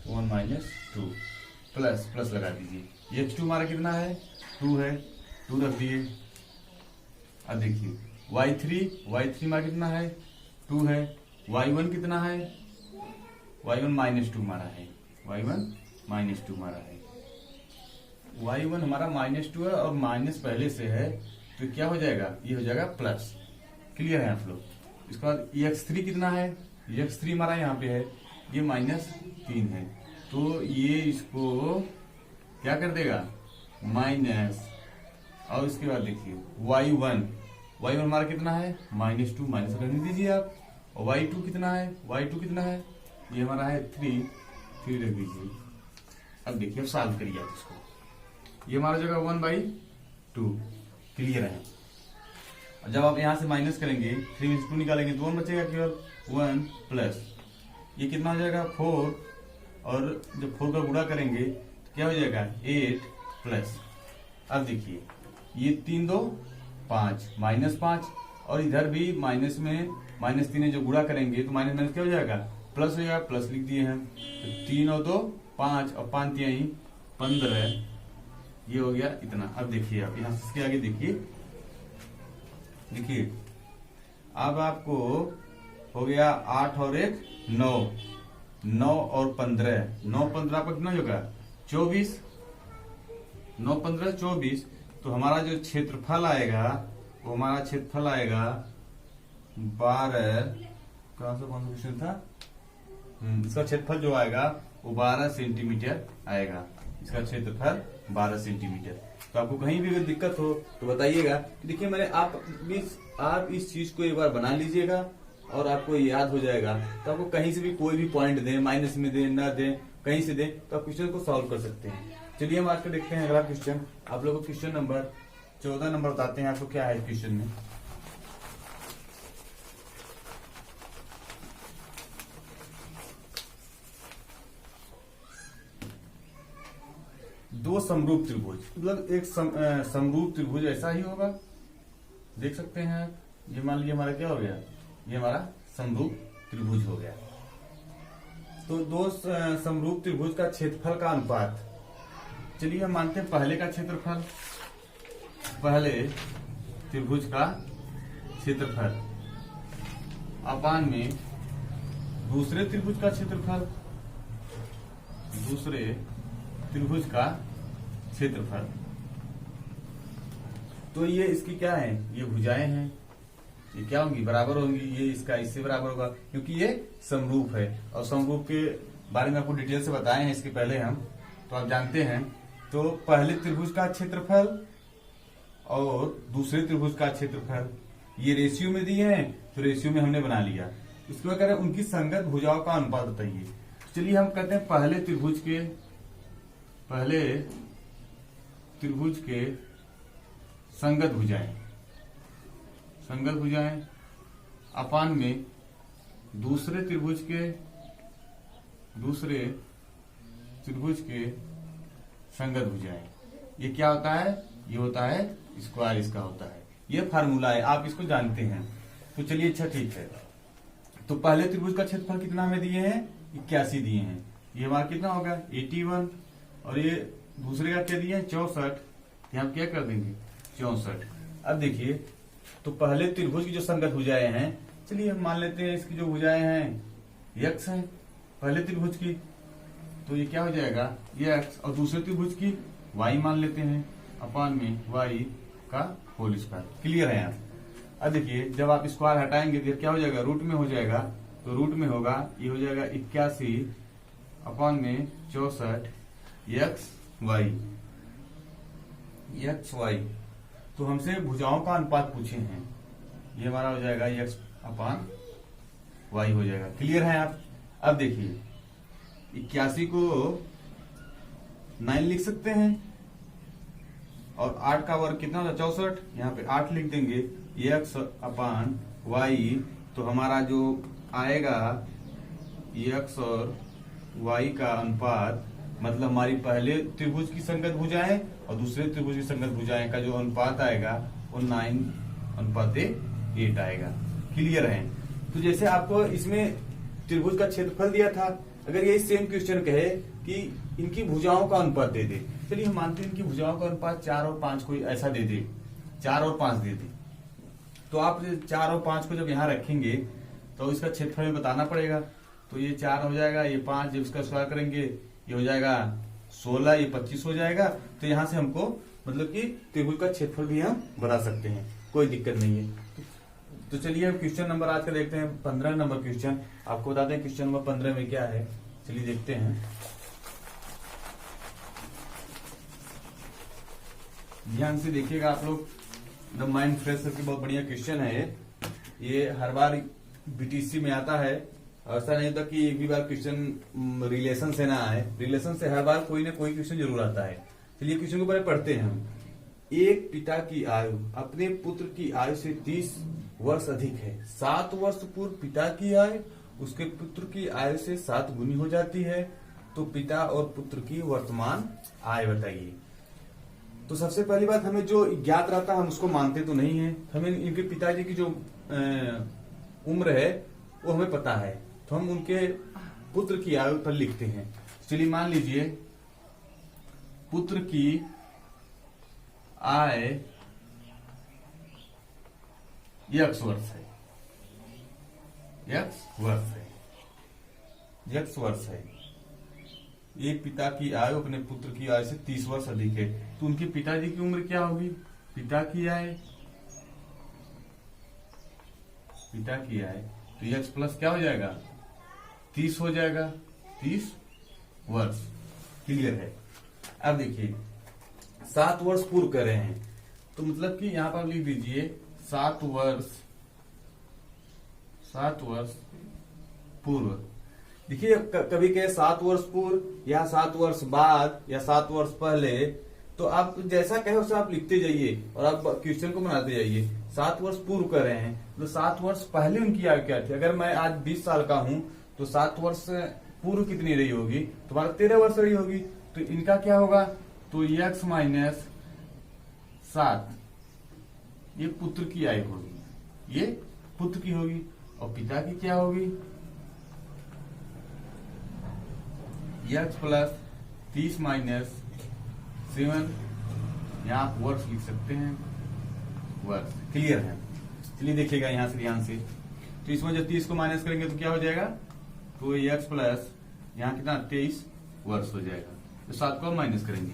1 - 2 प्लस लगा दीजिए। x2 हमारा कितना है? 2 है, 2 रख दिए। अब देखिए y3 हमारा कितना है? 2 है। y1 कितना है? y1 - 2 हमारा है, y1 - 2 हमारा है। y1 हमारा -2 है और माइनस पहले से है, तो क्या हो जाएगा? ये हो जाएगा प्लस। क्लियर है आप लोग? इसके बाद x3 कितना है? x3 हमारा यहाँ पे है, ये -3 है, तो ये इसको क्या कर देगा? माइनस। और इसके बाद देखिए y1 हमारा कितना है? -2, माइनस करने दीजिए आप। और y2 कितना है? ये हमारा है 3 रख दीजिए। अब देखिए, अब सॉल्व करिए आप इसको, ये हमारा जगह 1/2। क्लियर है? और जब आप यहाँ से माइनस करेंगे 3 में से 2 निकालेंगे तो 1 बचेगा केवल 1 प्लस ये कितना हो जाएगा 4 और जब 4 का गुणा करेंगे तो क्या हो जाएगा 8 प्लस। अब देखिए ये 3 2 5 -5 और इधर भी माइनस में -3 जो गुणा करेंगे तो माइनस माइनस क्या हो जाएगा प्लस हो जाएगा, प्लस लिख दिए हैं। तो 3 और 2 5 और 5 3 15 ये हो गया इतना। अब देखिए आप यहाँ से इसके आगे देखिए अब आपको हो गया 8 और 1 9 9 और 15 9 15 पर कितना होगा 24 9 15 24। तो हमारा जो क्षेत्रफल आएगा वो हमारा क्षेत्रफल आएगा 12 कौन सा क्वेश्चन था इसका क्षेत्रफल जो आएगा वो 12 सेंटीमीटर आएगा। इसका क्षेत्रफल 12 सेंटीमीटर। तो आपको कहीं भी अगर दिक्कत हो तो बताइएगा। देखिए मैंने आप इस चीज को एक बार बना लीजिएगा और आपको याद हो जाएगा। तो आपको कहीं से भी कोई भी पॉइंट दें, माइनस में दें ना दें, कहीं से दें, तो आप क्वेश्चन को सॉल्व कर सकते हैं। चलिए हम आज का देखते हैं अगला क्वेश्चन। आप लोगों को क्वेश्चन नंबर 14 नंबर बताते हैं आपको क्या है क्वेश्चन में। दो समरूप त्रिभुज, मतलब एक समरूप त्रिभुज ऐसा ही होगा, देख सकते हैं आप। ये मान लीजिए हमारा क्या हो गया, ये हमारा समरूप त्रिभुज हो गया। तो दो समरूप त्रिभुज का क्षेत्रफल का अनुपात, चलिए हम मानते हैं पहले का क्षेत्रफल, पहले त्रिभुज का क्षेत्रफल अपान में दूसरे त्रिभुज का क्षेत्रफल, दूसरे त्रिभुज का क्षेत्रफल। तो ये इसकी क्या है, ये भुजाएं हैं, ये क्या होंगी बराबर होंगी, ये इसका इससे बराबर होगा क्योंकि ये समरूप है। और समरूप के बारे में आपको डिटेल से बताए हैं इसके पहले हम, तो आप जानते हैं। तो पहले त्रिभुज का क्षेत्रफल और दूसरे त्रिभुज का क्षेत्रफल ये रेशियो में दिए हैं, तो रेशियो में हमने बना लिया। इसके बाद कह रहे हैं उनकी संगत भुजाओं का अनुपात बताइए। चलिए हम कहते हैं पहले त्रिभुज के संगत भुजाएं अपान में दूसरे त्रिभुज के संगत भुजाएं। ये क्या होता है, ये होता है स्क्वायर, इसका होता है, ये फार्मूला है, आप इसको जानते हैं। तो चलिए अच्छा ठीक है। तो पहले त्रिभुज का क्षेत्रफल कितना हमें दिए हैं 81 दिए हैं, ये हमारा कितना होगा 81। और ये दूसरे का क्या दिए हैं 64, हम क्या कर देंगे 64। अब देखिए तो पहले त्रिभुज की जो संगत भुजाएं हैं, चलिए हम मान लेते हैं इसकी जो भुजाएं हैं x है पहले त्रिभुज की, तो ये क्या हो जाएगा x, और दूसरे त्रिभुज की y मान लेते हैं अपान में y का होल स्क्वायर। क्लियर है आप। अब देखिए जब आप स्क्वायर हटाएंगे तो क्या हो जाएगा रूट में हो जाएगा, तो रूट में होगा ये हो जाएगा 81 अपान में 64 एक्स वाई। तो हमसे भुजाओं का अनुपात पूछे हैं, ये हमारा हो जाएगा x अपान वाई हो जाएगा। क्लियर है आप। अब देखिए 81 को 9 लिख सकते हैं और 8 का वर्ग कितना होता है 64, यहाँ पे 8 लिख देंगे x अपान वाई। तो हमारा जो आएगा x और y का अनुपात, मतलब हमारी पहले त्रिभुज की संगत भुजाएं और दूसरे त्रिभुज की संगत भुजाएं का जो अनुपात आएगा वो 9:8 आएगा। क्लियर है। तो जैसे आपको इसमें त्रिभुज का क्षेत्रफल दिया था, अगर ये सेम क्वेश्चन कहे कि इनकी भुजाओं का अनुपात दे दे, चलिए हम मानते हैं इनकी भुजाओं का अनुपात 4 और 5 कोई ऐसा दे दे, 4 और 5 दे दे। तो आप 4 और 5 को जब यहाँ रखेंगे तो इसका क्षेत्रफल में बताना पड़ेगा। तो ये 4 हो जाएगा, ये 5 जब इसका स्क्वायर करेंगे ये हो जाएगा 16, ये 25 हो जाएगा। तो यहाँ से हमको मतलब कि त्रिभुज का क्षेत्रफल भी हम बता सकते हैं, कोई दिक्कत नहीं है। तो चलिए हम क्वेश्चन नंबर आज का देखते हैं 15 नंबर क्वेश्चन। आपको बताते हैं क्वेश्चन नंबर 15 में क्या है, चलिए देखते हैं। ध्यान से देखिएगा आप लोग, द माइंड फ्रेश करके बहुत बढ़िया क्वेश्चन है ये हर बार बीटीसी में आता है। ऐसा नहीं होता कि एक भी बार क्वेश्चन रिलेशन से ना आए, रिलेशन से हर बार कोई ना कोई क्वेश्चन जरूर आता है। चलिए क्वेश्चन को पहले पढ़ते हैं हम। एक पिता की आयु अपने पुत्र की आयु से 30 वर्ष अधिक है, 7 वर्ष पूर्व पिता की आयु उसके पुत्र की आयु से 7 गुनी हो जाती है, तो पिता और पुत्र की वर्तमान आयु बताइए। तो सबसे पहली बात, हमें जो ज्ञात रहता है हम उसको मानते तो नहीं है, हमें इनके पिताजी की जो उम्र है वो हमें पता है, तो हम उनके पुत्र की आयु पर लिखते हैं। चलिए मान लीजिए पुत्र की आय x वर्ष है, x वर्ष है। एक पिता की आयु अपने पुत्र की आयु से 30 वर्ष अधिक है, तो उनके पिताजी की उम्र क्या होगी? पिता की आय तो x प्लस क्या हो जाएगा? 30 हो जाएगा, 30 वर्ष। क्लियर है? अब देखिए 7 वर्ष पूर्व कर रहे हैं, तो मतलब कि यहां पर लिख दीजिए 7 वर्ष पूर्व। देखिए कभी कहे 7 वर्ष पूर्व या 7 वर्ष बाद या 7 वर्ष पहले, तो आप जैसा कहे उसे आप लिखते जाइए और आप क्वेश्चन को बनाते जाइए। 7 वर्ष पूर्व कर रहे हैं तो 7 वर्ष पहले उनकी आयु क्या थी? अगर मैं आज 20 साल का हूं तो 7 वर्ष पूर्व कितनी रही होगी? तुम्हारा 13 वर्ष रही होगी, तो इनका क्या होगा? तो x माइनस 7 ये पुत्र की आयु होगी, ये पुत्र की होगी, और पिता की क्या होगी? x प्लस 30 माइनस 7, यहाँ आप वर्ष लिख सकते हैं, वर्ष। क्लियर है? चलिए देखिएगा यहां से ध्यान से, तो इसमें जब 30 को माइनस करेंगे तो क्या हो जाएगा? तो x प्लस यहाँ कितना 23 वर्ष हो जाएगा, तो 7 को माइनस करेंगे।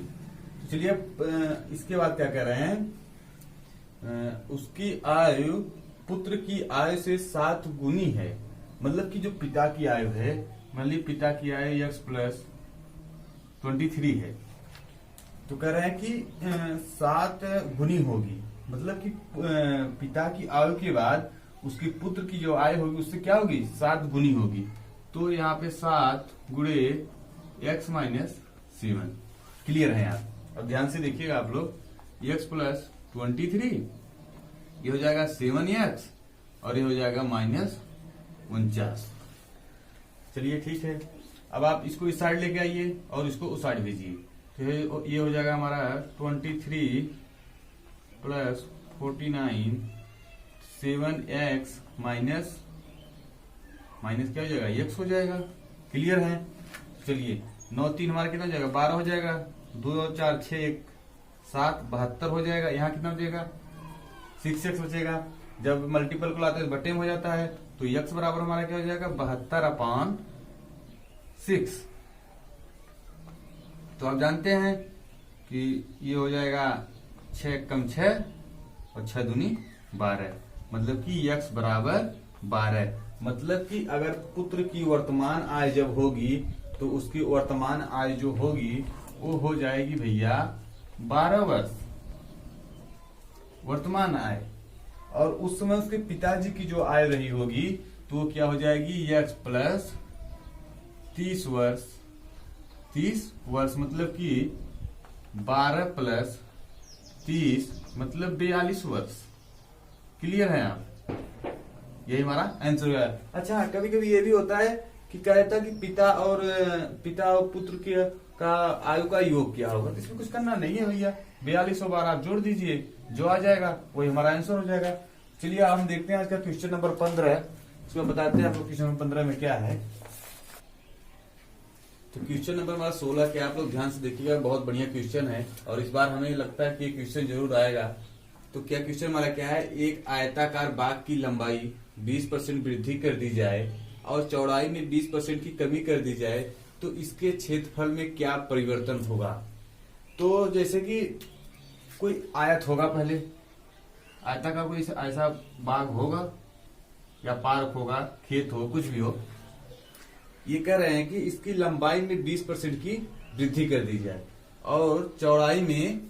तो चलिए अब इसके बाद क्या कह रहे हैं? उसकी आयु पुत्र की आयु से 7 गुनी है, मतलब कि जो पिता की आयु है, मान लीजिए पिता की आयु x प्लस 23 है, तो कह रहे हैं कि 7 गुनी होगी, मतलब कि पिता की आयु के बाद उसके पुत्र की जो आयु होगी उससे क्या होगी? 7 गुनी होगी। तो यहाँ पे 7 गुणे x माइनस 7। क्लियर है आप? अब ध्यान से देखिएगा आप लोग, x प्लस 23 ये हो जाएगा 7x और ये हो जाएगा माइनस 49। चलिए ठीक है, अब आप इसको इस साइड लेके आइए और इसको उस साइड भेजिए, तो ये हो जाएगा हमारा 23 प्लस 49 7x माइनस क्या हो जाएगा? x हो जाएगा। क्लियर है? चलिए 9 3 हमारा कितना हो जाएगा? 12 हो जाएगा, 2 4 6 1 7 72 हो जाएगा। यहाँ कितना हो जाएगा? 6x बचेगा। जब मल्टीपल को लाते हैं बटे में हो जाता है, तो x बराबर हमारा क्या हो जाएगा? 72/6। तो आप जानते हैं कि ये हो जाएगा 6 कम 6 और 6 दूनी 12, मतलब कि x बराबर 12। मतलब कि अगर पुत्र की वर्तमान आय जब होगी तो उसकी वर्तमान आय जो होगी वो हो जाएगी भैया 12 वर्ष वर्तमान आय, और उस समय उसके पिताजी की जो आय रही होगी तो वो क्या हो जाएगी? x प्लस 30 वर्ष, 30 वर्ष मतलब कि 12 प्लस 30 मतलब 42 वर्ष। क्लियर है आप? यही हमारा आंसर है। अच्छा, कभी कभी ये भी होता है कि कहता कि पिता और पुत्र का आयु का योग क्या होगा, तो इसमें कुछ करना नहीं है भैया, 42 और 12 आप जोड़ दीजिए, जो आ जाएगा वही हमारा आंसर हो जाएगा। चलिए हम देखते हैं आज का क्वेश्चन नंबर 15, इसमें बताते हैं आप लोग क्वेश्चन नंबर 15 में क्या है। तो क्वेश्चन नंबर हमारा 16 के आप लोग ध्यान से देखिएगा, बहुत बढ़िया क्वेश्चन है और इस बार हमें लगता है कि क्वेश्चन जरूर आएगा। तो क्या क्वेश्चन हमारा क्या है? एक आयताकार बाग की लंबाई 20% वृद्धि कर दी जाए और चौड़ाई में 20% की कमी कर दी जाए तो इसके क्षेत्रफल में क्या परिवर्तन होगा? तो जैसे कि कोई आयत होगा, पहले आयताकार कोई ऐसा बाग होगा या पार्क होगा, खेत हो, कुछ भी हो। ये कह रहे हैं कि इसकी लंबाई में 20% की वृद्धि कर दी जाए और चौड़ाई में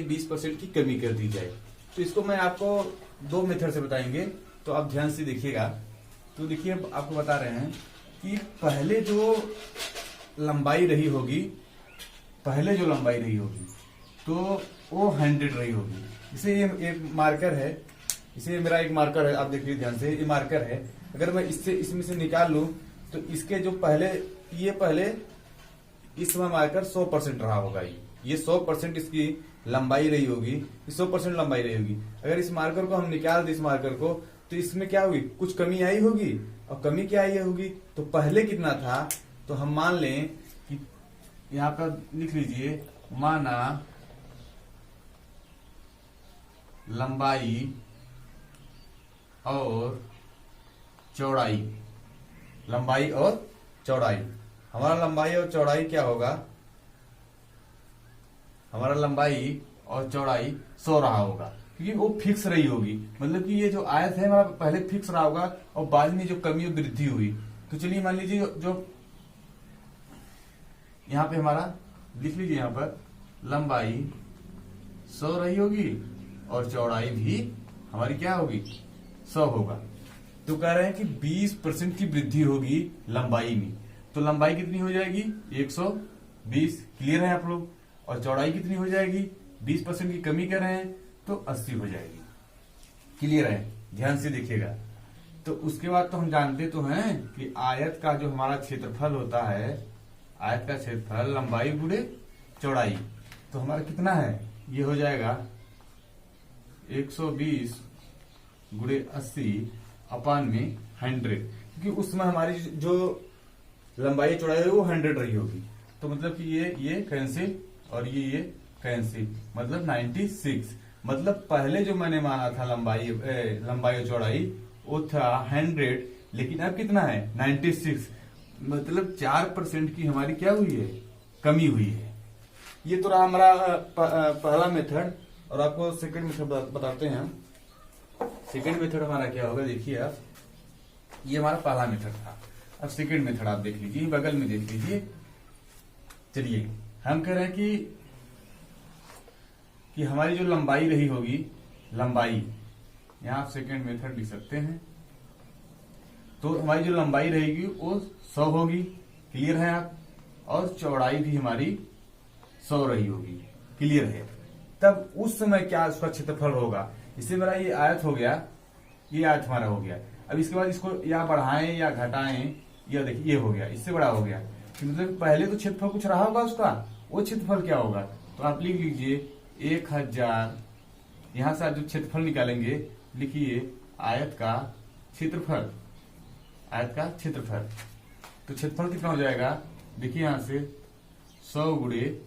20% की कमी कर दी जाए। तो इसको मैं आपको 2 मेथड से बताएंगे, तो आप ध्यान से देखिएगा। तो देखिए आपको बता रहे हैं कि पहले जो लंबाई रही होगी तो वो 100 रही होगी। इसे ये एक मार्कर है, इसे मेरा एक मार्कर है, आप देखिए ध्यान से, ये मार्कर है। अगर मैं इससे इसमें से निकाल लूं तो इसके जो पहले इस समय मार्कर 100% रहा होगा। ये 100% इसकी लंबाई रही होगी, 100% लंबाई रही होगी। अगर इस मार्कर को हम निकाल दें, इस मार्कर को, तो इसमें क्या होगी, कुछ कमी आई होगी। और कमी क्या आई होगी, तो पहले कितना था, तो हम मान लें कि यहां पर लिख लीजिए, माना लंबाई और चौड़ाई, लंबाई और चौड़ाई, हमारा लंबाई और चौड़ाई क्या होगा, हमारा लंबाई और चौड़ाई 100 रहा होगा, क्योंकि वो फिक्स रही होगी। मतलब कि ये जो आयत है हमारा पहले फिक्स रहा होगा और बाद में जो कमी और वृद्धि हुई। तो चलिए मान लीजिए जो यहाँ पे हमारा लिख लीजिए, यहाँ पर लंबाई 100 रही होगी और चौड़ाई भी हमारी क्या होगी, 100 होगा। तो कह रहे हैं कि 20% की वृद्धि होगी लंबाई में। तो लंबाई कितनी हो जाएगी, 120। क्लियर है आप लोग। और चौड़ाई कितनी हो जाएगी, 20% की कमी कर रहे हैं तो 80 हो जाएगी। क्लियर है, ध्यान से देखिएगा। तो उसके बाद तो हम जानते तो हैं कि आयत का जो हमारा क्षेत्रफल होता है, आयत का क्षेत्रफल लंबाई गुणे चौड़ाई, तो हमारा कितना है, ये हो जाएगा 120 गुणे 80 अपान में 100, क्योंकि उस समय हमारी जो लंबाई चौड़ाई है वो 100 रही होगी। तो मतलब कि ये कैंसिल और ये कैंसिल, मतलब 96। मतलब पहले जो मैंने माना था लंबाई और चौड़ाई वो था 100, लेकिन अब कितना है, 96। मतलब 4% की हमारी क्या हुई है, कमी हुई है। ये तो रहा हमारा पहला मेथड। और आपको सेकंड मेथड बताते हैं। सेकंड मेथड हमारा क्या होगा, देखिए आप, ये हमारा पहला मेथड था। अब सेकंड मेथड आप देख लीजिए, बगल में देख लीजिए। चलिए हम कह रहे हैं कि हमारी जो लंबाई रही होगी, लंबाई, यहां आप सेकंड मेथड लिख सकते हैं। तो हमारी जो लंबाई रहेगी वो 100 होगी। क्लियर है आप। और चौड़ाई भी हमारी 100 रही होगी। क्लियर है। तब उस समय क्या उसका क्षेत्रफल होगा, इससे मेरा ये आयत हो गया, ये आयत हमारा हो गया। अब इसके बाद इसको या बढ़ाएं या घटाएं, या देखिए ये हो गया, इससे बड़ा हो गया। मतलब पहले तो क्षेत्रफल कुछ रहा होगा उसका, वो क्षेत्रफल क्या होगा, तो आप लिख लीजिए 1000। यहां से आप जो क्षेत्रफल निकालेंगे, लिखिए आयत का क्षेत्रफल, आयत का क्षेत्रफल। तो क्षेत्रफल कितना हो जाएगा, देखिए यहां से 100 गुणे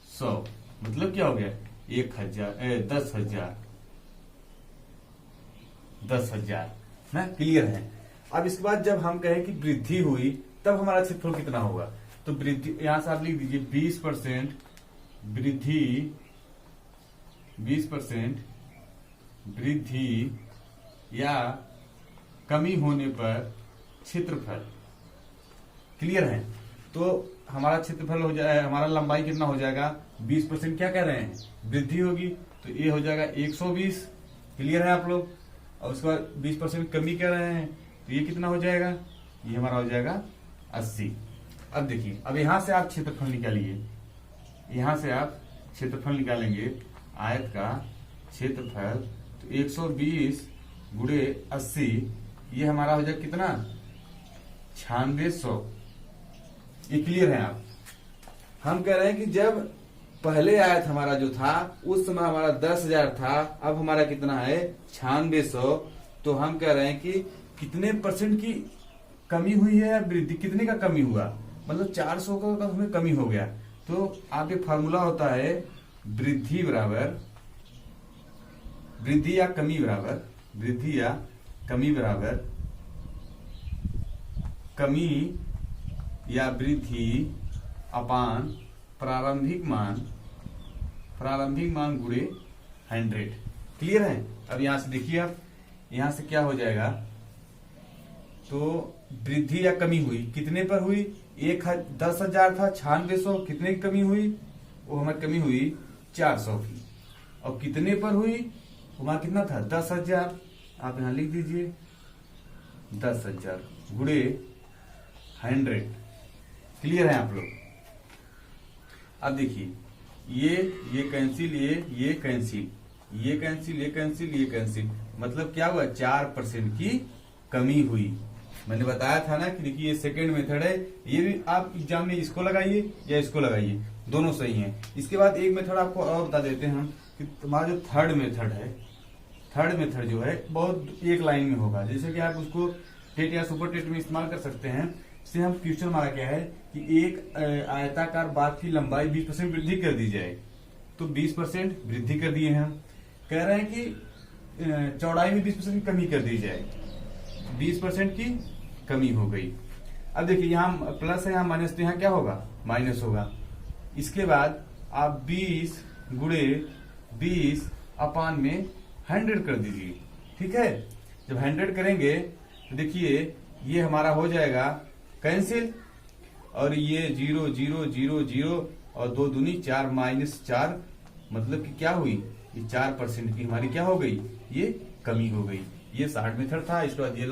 100, मतलब क्या हो गया, 10,000, 10,000 ना। क्लियर है। अब इसके बाद जब हम कहें कि वृद्धि हुई, तब हमारा क्षेत्रफल कितना होगा, तो वृद्धि यहां से आप लिख दीजिए 20% वृद्धि, 20% वृद्धि या कमी होने पर क्षेत्रफल। क्लियर है। तो हमारा क्षेत्रफल हो जाए, हमारा लंबाई कितना हो जाएगा, 20% क्या कह रहे हैं, वृद्धि होगी, तो ये हो जाएगा 120। क्लियर है आप लोग। और उसके बाद 20% कमी कर रहे हैं, तो ये कितना हो जाएगा, ये हमारा हो जाएगा 80। अब देखिए, अब यहां से आप क्षेत्रफल निकालिए, यहां से आप क्षेत्रफल निकालेंगे, आयत का क्षेत्रफल, तो 120 गुणे 80, ये हमारा हो जाएगा कितना, 9600। ये क्लियर है आप। हम कह रहे हैं कि जब पहले आयत हमारा जो था उस समय हमारा 10,000 था, अब हमारा कितना है, 9600। तो हम कह रहे हैं कि कितने परसेंट की कमी हुई है, वृद्धि कितने का कमी हुआ, मतलब 400 का हमें कमी हो गया। तो आप ये फार्मूला होता है वृद्धि बराबर, वृद्धि या कमी बराबर, वृद्धि या कमी बराबर कमी या वृद्धि अपान प्रारंभिक मान गुणे 100। क्लियर है। अब यहां से देखिए आप, यहां से क्या हो जाएगा, तो वृद्धि या कमी हुई, कितने पर हुई, 10,000 था, 9600, कितने की कमी हुई, वो हमारी कमी हुई 400 की। और कितने पर हुई, हमारा कितना था, 10,000। आप यहां लिख दीजिए 10,000 गुणे 100। क्लियर है आप लोग। अब देखिए ये कैंसिल, ये कैंसिल, ये कैंसिल, ये कैंसिल, ये कैंसिल, मतलब क्या हुआ, 4% की कमी हुई। मैंने बताया था ना कि देखिए ये सेकेंड मेथड है, ये भी आप एग्जाम में इसको लगाइए या इसको लगाइए, दोनों सही हैं। इसके बाद एक मेथड आपको और बता देते हैं हम कि तुम्हारा जो थर्ड मेथड है, थर्ड मेथड जो है बहुत एक लाइन में होगा। जैसे कि आप उसको टेट या सुपर टेट में इस्तेमाल कर सकते हैं। इससे हम क्वेश्चन हमारा क्या है कि एक आयताकार बाग की लंबाई 20% वृद्धि कर दी जाए, तो 20% वृद्धि कर दिए हैं हम। कह रहे हैं कि चौड़ाई में 20% की कमी कर दी जाए, 20% की कमी हो गई। अब देखिए यहाँ प्लस है, यहाँ माइनस, तो यहाँ क्या होगा, माइनस होगा। इसके बाद आप 20 गुणे 20 अपान में 100 कर दीजिए, ठीक है। जब 100 करेंगे तो देखिए ये हमारा हो जाएगा कैंसिल, और ये 0 0 0 0 और 2 दूनी 4 -4, मतलब कि क्या हुई, ये 4% की हमारी क्या हो गई, ये कमी हो गई। ये शॉर्ट मेथड था। इसके बाद ये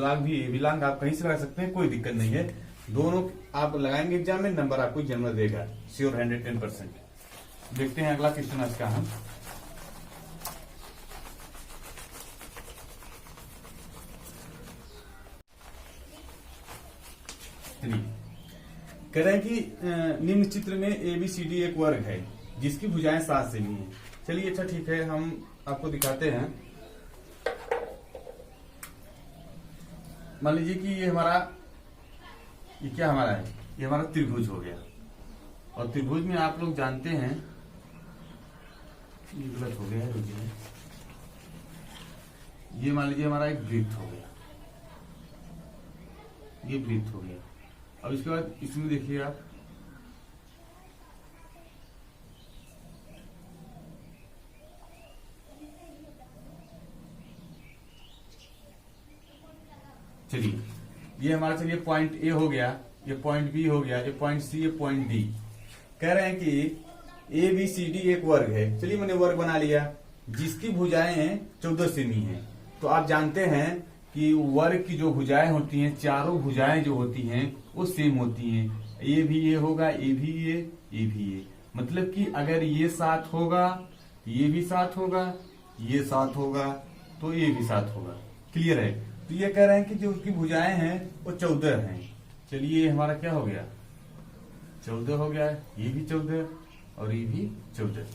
लांग आप कहीं से लगा सकते हैं, कोई दिक्कत नहीं है। दोनों आप लगाएंगे एग्जाम में, नंबर आपको जन्म देगा श्योर 110%। देखते हैं अगला क्वेश्चन आज का हम। कह रहे हैं कि निम्न चित्र में ABCD एक वर्ग है जिसकी भुजाएं 7 सेमी है। चलिए अच्छा ठीक है, हम आपको दिखाते हैं। मान लीजिए कि ये हमारा, ये क्या हमारा है, ये हमारा त्रिभुज हो गया। और त्रिभुज में आप लोग जानते हैं, ये गलत हो गया है, रुकिए, ये मान लीजिए हमारा एक वृत्त हो गया, ये वृत्त हो गया। अब इसके बाद इसमें देखिए आप, चलिए ये हमारा, चलिए पॉइंट ए हो गया, ये पॉइंट बी हो गया, ये पॉइंट सी, ये पॉइंट डी। कह रहे हैं कि ABCD एक वर्ग है। चलिए मैंने वर्ग बना लिया जिसकी भुजाएं 14 सेमी हैं। तो आप जानते हैं कि वर्ग की जो भुजाएं होती हैं, चारों भुजाएं जो होती हैं वो सेम होती हैं। ये भी ये होगा, ये भी ये भी ये, मतलब कि अगर ये 7 होगा, ये भी 7 होगा, ये 7 होगा, तो ये भी 7 होगा। क्लियर है। तो ये कह रहे हैं कि जो उसकी भुजाएं हैं वो 14 हैं। चलिए ये हमारा क्या हो गया, 14 हो गया, ये भी 14 और ये भी 14।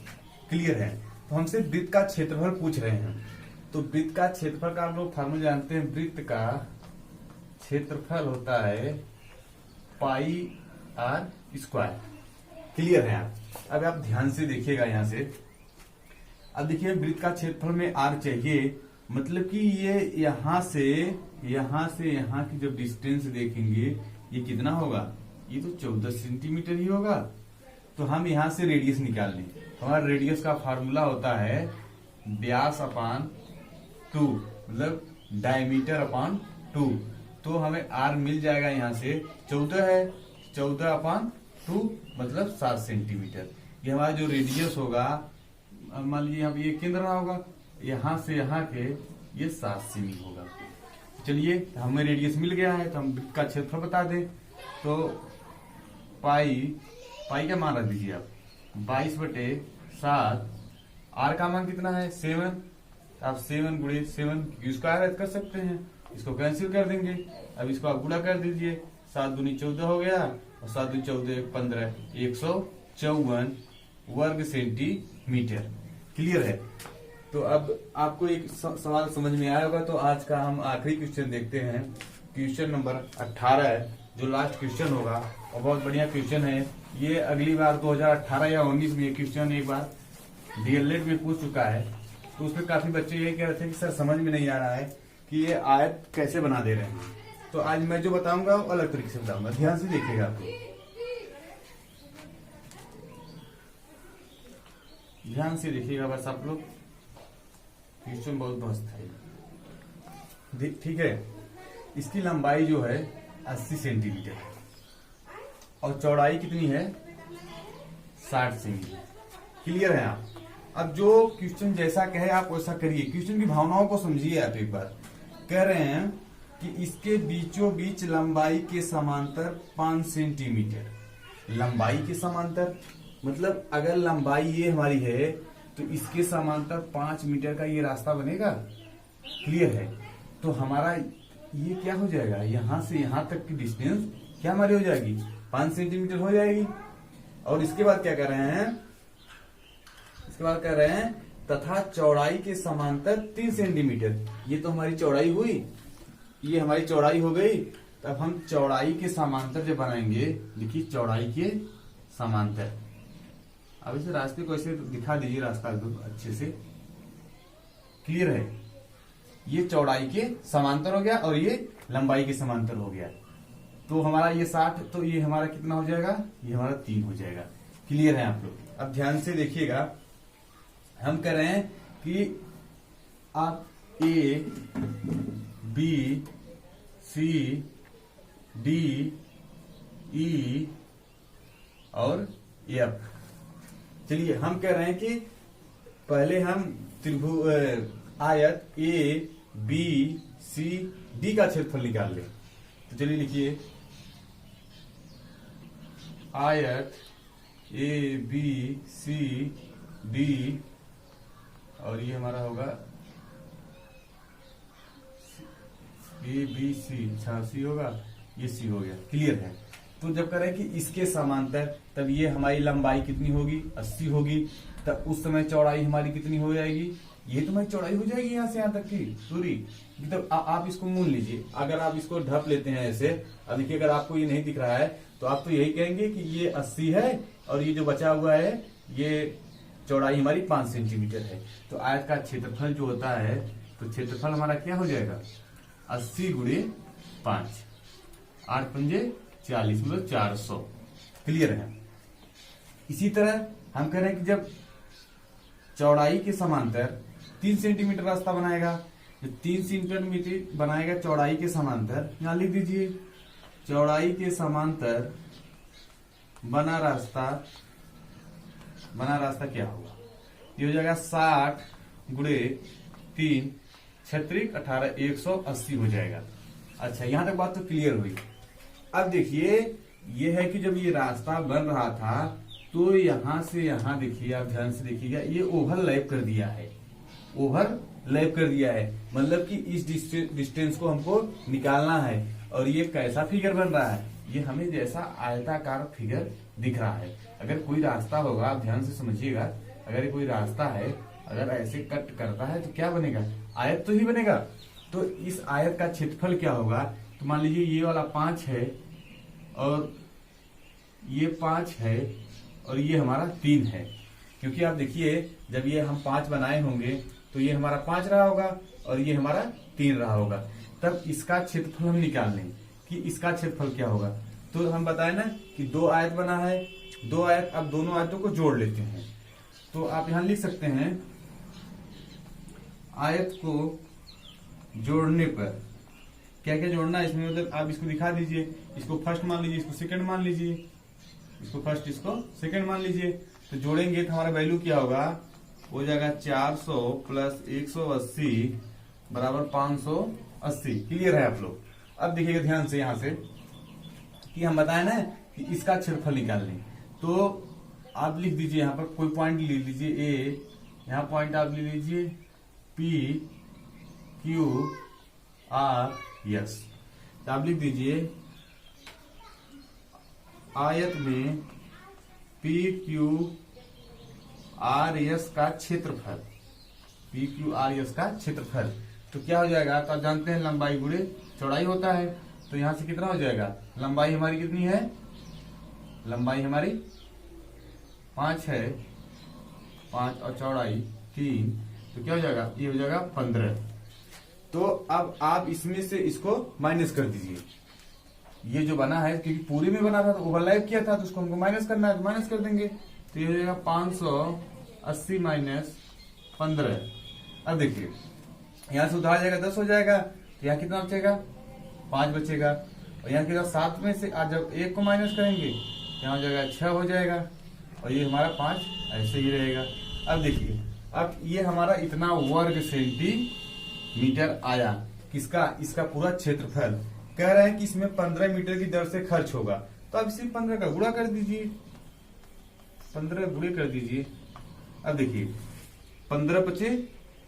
क्लियर है। तो हमसे वृत्त का क्षेत्रफल पूछ रहे हैं। तो वृत्त का क्षेत्रफल का आप लोग फार्मूला जानते हैं, वृत्त का क्षेत्रफल होता है πr²। क्लियर है आप। अब आप ध्यान से देखिएगा यहां से। अब देखिए वृत्त का क्षेत्रफल में r चाहिए, मतलब कि ये यहां से यहां की जब डिस्टेंस देखेंगे ये कितना होगा, ये तो 14 सेंटीमीटर ही होगा। तो हम यहां से रेडियस निकाल लें। हमारा रेडियस का फार्मूला होता है व्यास अपान 2, मतलब डायमीटर अपान 2। तो हमें r मिल जाएगा यहाँ से 14 है, 14/2 मतलब 7 सेंटीमीटर। ये हमारा जो रेडियस होगा, मान लीजिए यहाँ पे ये केंद्र रहा होगा, यहाँ से यहाँ के ये 7 सेमी होगा। चलिए हमें रेडियस मिल गया है, तो हम वृत्त का क्षेत्रफल बता दें। तो पाई का मान रख दीजिए आप 22/7। r का मान कितना है 7, आप 7 गुणे 7 स्क्वायर कर सकते हैं, इसको कैंसिल कर देंगे। अब इसको आप गुणा कर दीजिए, 7 दूनी 14 हो गया और 7 दूनी 14 15, 154 वर्ग सेंटीमीटर। क्लियर है। तो अब आपको एक सवाल समझ में आया होगा। तो आज का हम आखिरी क्वेश्चन देखते हैं, क्वेश्चन नंबर 18 है, जो लास्ट क्वेश्चन होगा और बहुत बढ़िया क्वेश्चन है। ये अगली बार 2018 या 19 में क्वेश्चन एक बार DLED में पूछ चुका है। तो उसमें काफी बच्चे ये कह रहे थे कि सर समझ में नहीं आ रहा है कि ये आयत कैसे बना दे रहे हैं। तो आज मैं जो बताऊंगा वो अलग तरीके से बताऊंगा, ध्यान से देखिएगा। आपको ध्यान से देखिएगा बस आप लोग, क्वेश्चन बहुत मस्त है। ठीक है। इसकी लंबाई जो है 80 सेंटीमीटर और चौड़ाई कितनी है 60 सेंटीमीटर। क्लियर है आप। अब जो क्वेश्चन जैसा कहे आप वैसा करिए, क्वेश्चन की भावनाओं को समझिए आप एक बार। कह रहे हैं कि इसके बीचों बीच लंबाई के समांतर 5 सेंटीमीटर, लंबाई के समांतर मतलब अगर लंबाई ये हमारी है तो इसके समांतर 5 मीटर का ये रास्ता बनेगा। क्लियर है। तो हमारा ये क्या हो जाएगा, यहां से यहां तक की डिस्टेंस क्या हमारी हो जाएगी, 5 सेंटीमीटर हो जाएगी। और इसके बाद क्या कर रहे हैं, इसके बाद कर रहे हैं तथा चौड़ाई के समांतर 3 सेंटीमीटर। ये तो हमारी चौड़ाई हुई, ये हमारी चौड़ाई हो गई। तब हम चौड़ाई के समांतर जब बनाएंगे, देखिए चौड़ाई के समांतर, अब इसे रास्ते को ऐसे दिखा दीजिए, रास्ता एकदम अच्छे से क्लियर है। ये चौड़ाई के समांतर हो गया और ये लंबाई के समांतर हो गया। तो हमारा ये 60, तो ये हमारा कितना हो जाएगा, ये हमारा 3 हो जाएगा। क्लियर है आप लोग। अब ध्यान से देखिएगा, हम कह रहे हैं कि आप A B C D E और एफ, चलिए हम कह रहे हैं कि पहले हम त्रिभुज आयत ए बी सी डी का क्षेत्रफल निकाल लें। तो चलिए लिखिए, आयत ए बी सी डी और ये हमारा होगा ए बी सी, 86 होगा, ये सी हो गया। क्लियर है। तो जब करें कि इसके समांतर, तब ये हमारी लंबाई कितनी होगी, 80 होगी। तब उस समय चौड़ाई हमारी कितनी हो जाएगी, ये तो हमारी चौड़ाई हो जाएगी यहाँ से यहाँ तक की पूरी। मतलब आप इसको मूल लीजिए, अगर आप इसको ढप लेते हैं ऐसे, अब देखिए अगर आपको ये नहीं दिख रहा है तो आप तो यही कहेंगे कि ये 80 है और ये जो बचा हुआ है ये चौड़ाई हमारी 5 सेंटीमीटर है। तो आयत का क्षेत्रफल जो होता है, तो क्षेत्रफल हमारा क्या हो जाएगा, 80 गुणे 5, 8 पंजे 40, मतलब 400। क्लियर है। इसी तरह हम कह रहे हैं कि जब चौड़ाई के समांतर 3 सेंटीमीटर रास्ता बनाएगा, जो 3 सेंटीमीटर बनाएगा चौड़ाई के समांतर, यहां लिख दीजिए चौड़ाई के समांतर बना रास्ता क्या होगा, ये हो जाएगा 60 गुणे 3 36 18 180 हो जाएगा। अच्छा, यहां तक बात तो क्लियर हुई। अब देखिए ये है कि जब ये रास्ता बन रहा था तो यहां से यहां देखिए, आप ध्यान से देखिएगा, ये ओवरलैप कर दिया है, ओवरलैप कर दिया है। मतलब कि इस डिस्टेंस को हमको निकालना है। और ये कैसा फिगर बन रहा है, ये हमें जैसा आयताकार फिगर दिख रहा है। अगर कोई रास्ता होगा, आप ध्यान से समझिएगा, अगर कोई रास्ता है, अगर ऐसे कट करता है तो क्या बनेगा, आयत तो ही बनेगा। तो इस आयत का क्षेत्रफल क्या होगा, तो मान लीजिए ये वाला 5 है और ये 5 है और ये हमारा 3 है। क्योंकि आप देखिए जब ये हम 5 बनाए होंगे तो ये हमारा 5 रहा होगा और ये हमारा 3 रहा होगा। तब इसका क्षेत्रफल हम निकाल लें कि इसका क्षेत्रफल क्या होगा। तो हम बताए ना कि 2 आयत बना है, 2 आयत, अब दोनों आयतों को जोड़ लेते हैं। तो आप यहां लिख सकते हैं, आयत को जोड़ने पर क्या क्या जोड़ना है इसमें, मतलब आप इसको दिखा दीजिए, इसको फर्स्ट मान लीजिए, इसको सेकंड मान लीजिए, इसको फर्स्ट, इसको सेकंड मान लीजिए। तो जोड़ेंगे तो हमारा वैल्यू क्या होगा, हो जाएगा 400 प्लस 180 बराबर 580। क्लियर है आप लोग। अब देखिएगा ध्यान से यहां से कि हम बताए ना कि इसका क्षेत्रफल निकाल लें। तो आप लिख दीजिए, यहां पर कोई पॉइंट ले लीजिए ए, यहां पॉइंट आप ले लीजिए पी क्यू आर एस। तो आप लिख दीजिए आयत में पी क्यू आर एस का क्षेत्रफल, पी क्यू आर एस का क्षेत्रफल। तो क्या हो जाएगा, तो आप जानते हैं लंबाई गुणे चौड़ाई होता है। तो यहां से कितना हो जाएगा, लंबाई हमारी कितनी है, लंबाई हमारी 5 है, 5 और चौड़ाई 3, तो क्या हो जाएगा, ये हो जाएगा 15। तो अब आप इसमें से इसको माइनस कर दीजिए। ये जो बना है, क्योंकि पूरे में बना था तो ओवरलैप किया था, तो उसको हमको माइनस करना है, तो माइनस कर देंगे। तो ये हो जाएगा 580 माइनस 15। अब देखिए यहां से उधार जाएगा 10 हो जाएगा, तो यहाँ कितना बचेगा, 5 बचेगा। और यहाँ कितना 7 में से आज जब 1 को माइनस करेंगे, यहाँ हो जाएगा 6 हो जाएगा और ये हमारा 5 ऐसे ही रहेगा। अब देखिए, अब ये हमारा इतना वर्ग सेंटीमीटर आया, किसका, इसका पूरा क्षेत्रफल। कह रहे हैं कि इसमें 15 मीटर की दर से खर्च होगा, तो अब इसे 15 का गुणा कर दीजिए। 15 गुणे कर दीजिए। अब देखिए 15 पचे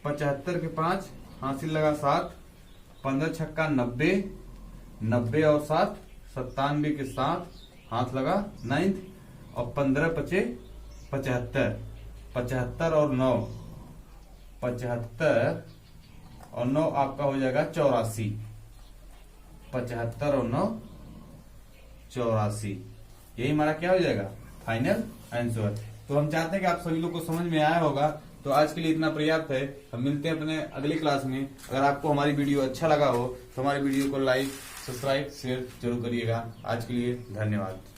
75 के 5 हासिल लगा 7, 15 छक्का 90, 90 और 7 97 के 7 हाथ लगा 9, और 15 पचे 75, 75 और 9, 75 और 9 आपका हो जाएगा 84, 75 और 9 84। यही हमारा क्या हो जाएगा फाइनल आंसर। तो हम चाहते हैं कि आप सभी लोग को समझ में आया होगा। तो आज के लिए इतना पर्याप्त है। हम मिलते हैं अपने अगली क्लास में। अगर आपको हमारी वीडियो अच्छा लगा हो तो हमारी वीडियो को लाइक, सब्सक्राइब, शेयर जरूर करिएगा। आज के लिए धन्यवाद।